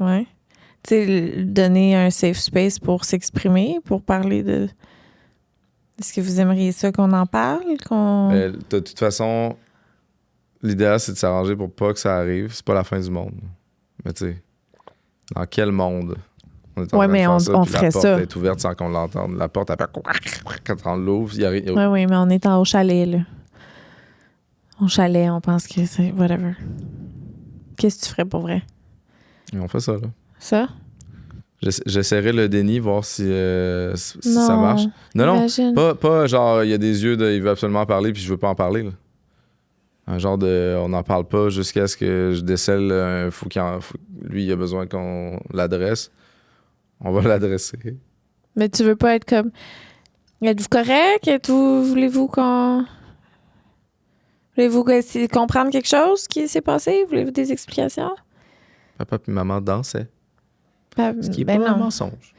Ouais. Tu sais, donner un safe space pour s'exprimer, pour parler de... Est-ce que vous aimeriez ça qu'on en parle? Mais de toute façon, l'idéal, c'est de s'arranger pour pas que ça arrive. C'est pas la fin du monde. Mais tu sais, dans quel monde on est en Ouais, train de mais faire on ça, puis ferait la porte ça. est ouverte sans qu'on l'entende. La porte, elle fait... Quand on l'ouvre, il y a rien. Oui, mais on est au chalet, là. Au chalet, on pense que c'est... Whatever. Qu'est-ce que tu ferais pour vrai? Et on fait ça, là. Ça? J'essaierai le déni, voir si Non, ça marche. Non, imagine. pas genre, il y a des yeux de il veut absolument parler, puis je veux pas en parler, là. Un genre de on n'en parle pas jusqu'à ce que je décèle lui, il a besoin qu'on l'adresse. On va l'adresser. Mais tu veux pas être comme... Êtes-vous correct? Voulez-vous qu'on... Voulez-vous essayer de comprendre quelque chose qui s'est passé? Voulez-vous des explications? Papa puis maman dansaient. Ce qui est Ben pas un non. mensonge.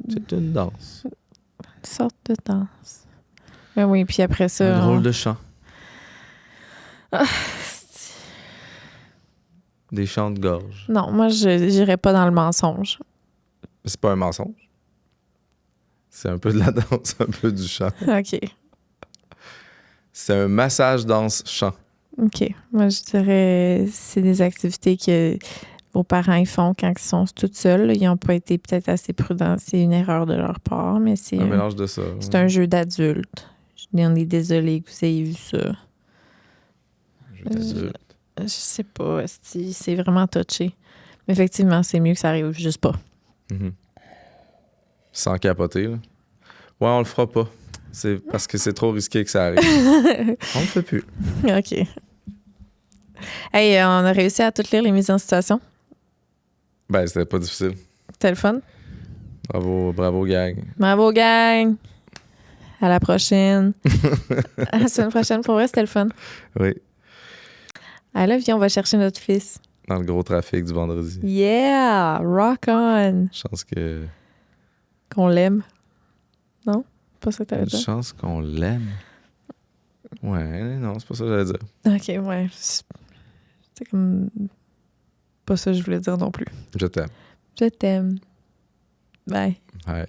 C'est une danse. Une sorte de danse. Ben oui, puis après ça... Un drôle de chant. Des chants de gorge. Non, moi, je n'irais pas dans le mensonge. Mais c'est pas un mensonge. C'est un peu de la danse, un peu du chant. OK. C'est un massage danse-chant. OK. Moi, je dirais c'est des activités que vos parents ils font quand ils sont tout seuls. Ils n'ont pas été peut-être assez prudents. C'est une erreur de leur part, mais c'est Un mélange de ça. c'est un jeu d'adulte. On est désolé que vous ayez vu ça. Jeu d'adulte. Je sais pas, esti, c'est vraiment touché. Mais effectivement, c'est mieux que ça arrive juste pas. Mhm. Sans capoter, là. Ouais, on le fera pas. C'est parce que c'est trop risqué que ça arrive. On le fait plus. OK. Hey, on a réussi à toutes lire les mises en situation. Ben, c'était pas difficile. C'était le fun. Bravo, gang. Bravo, gang! À la prochaine. À la semaine prochaine. Pour vrai, c'était le fun. Oui, Allez, viens, on va chercher notre fils. dans le gros trafic du vendredi. Yeah! Rock on! Chance que... Qu'on l'aime. Non? Pas ça que t'avais Une dit? chance qu'on l'aime. Ouais, non, c'est pas ça que j'allais dire. OK, ouais. C'est comme... Pas ça que je voulais dire non plus. Je t'aime. Je t'aime. Bye. Ouais.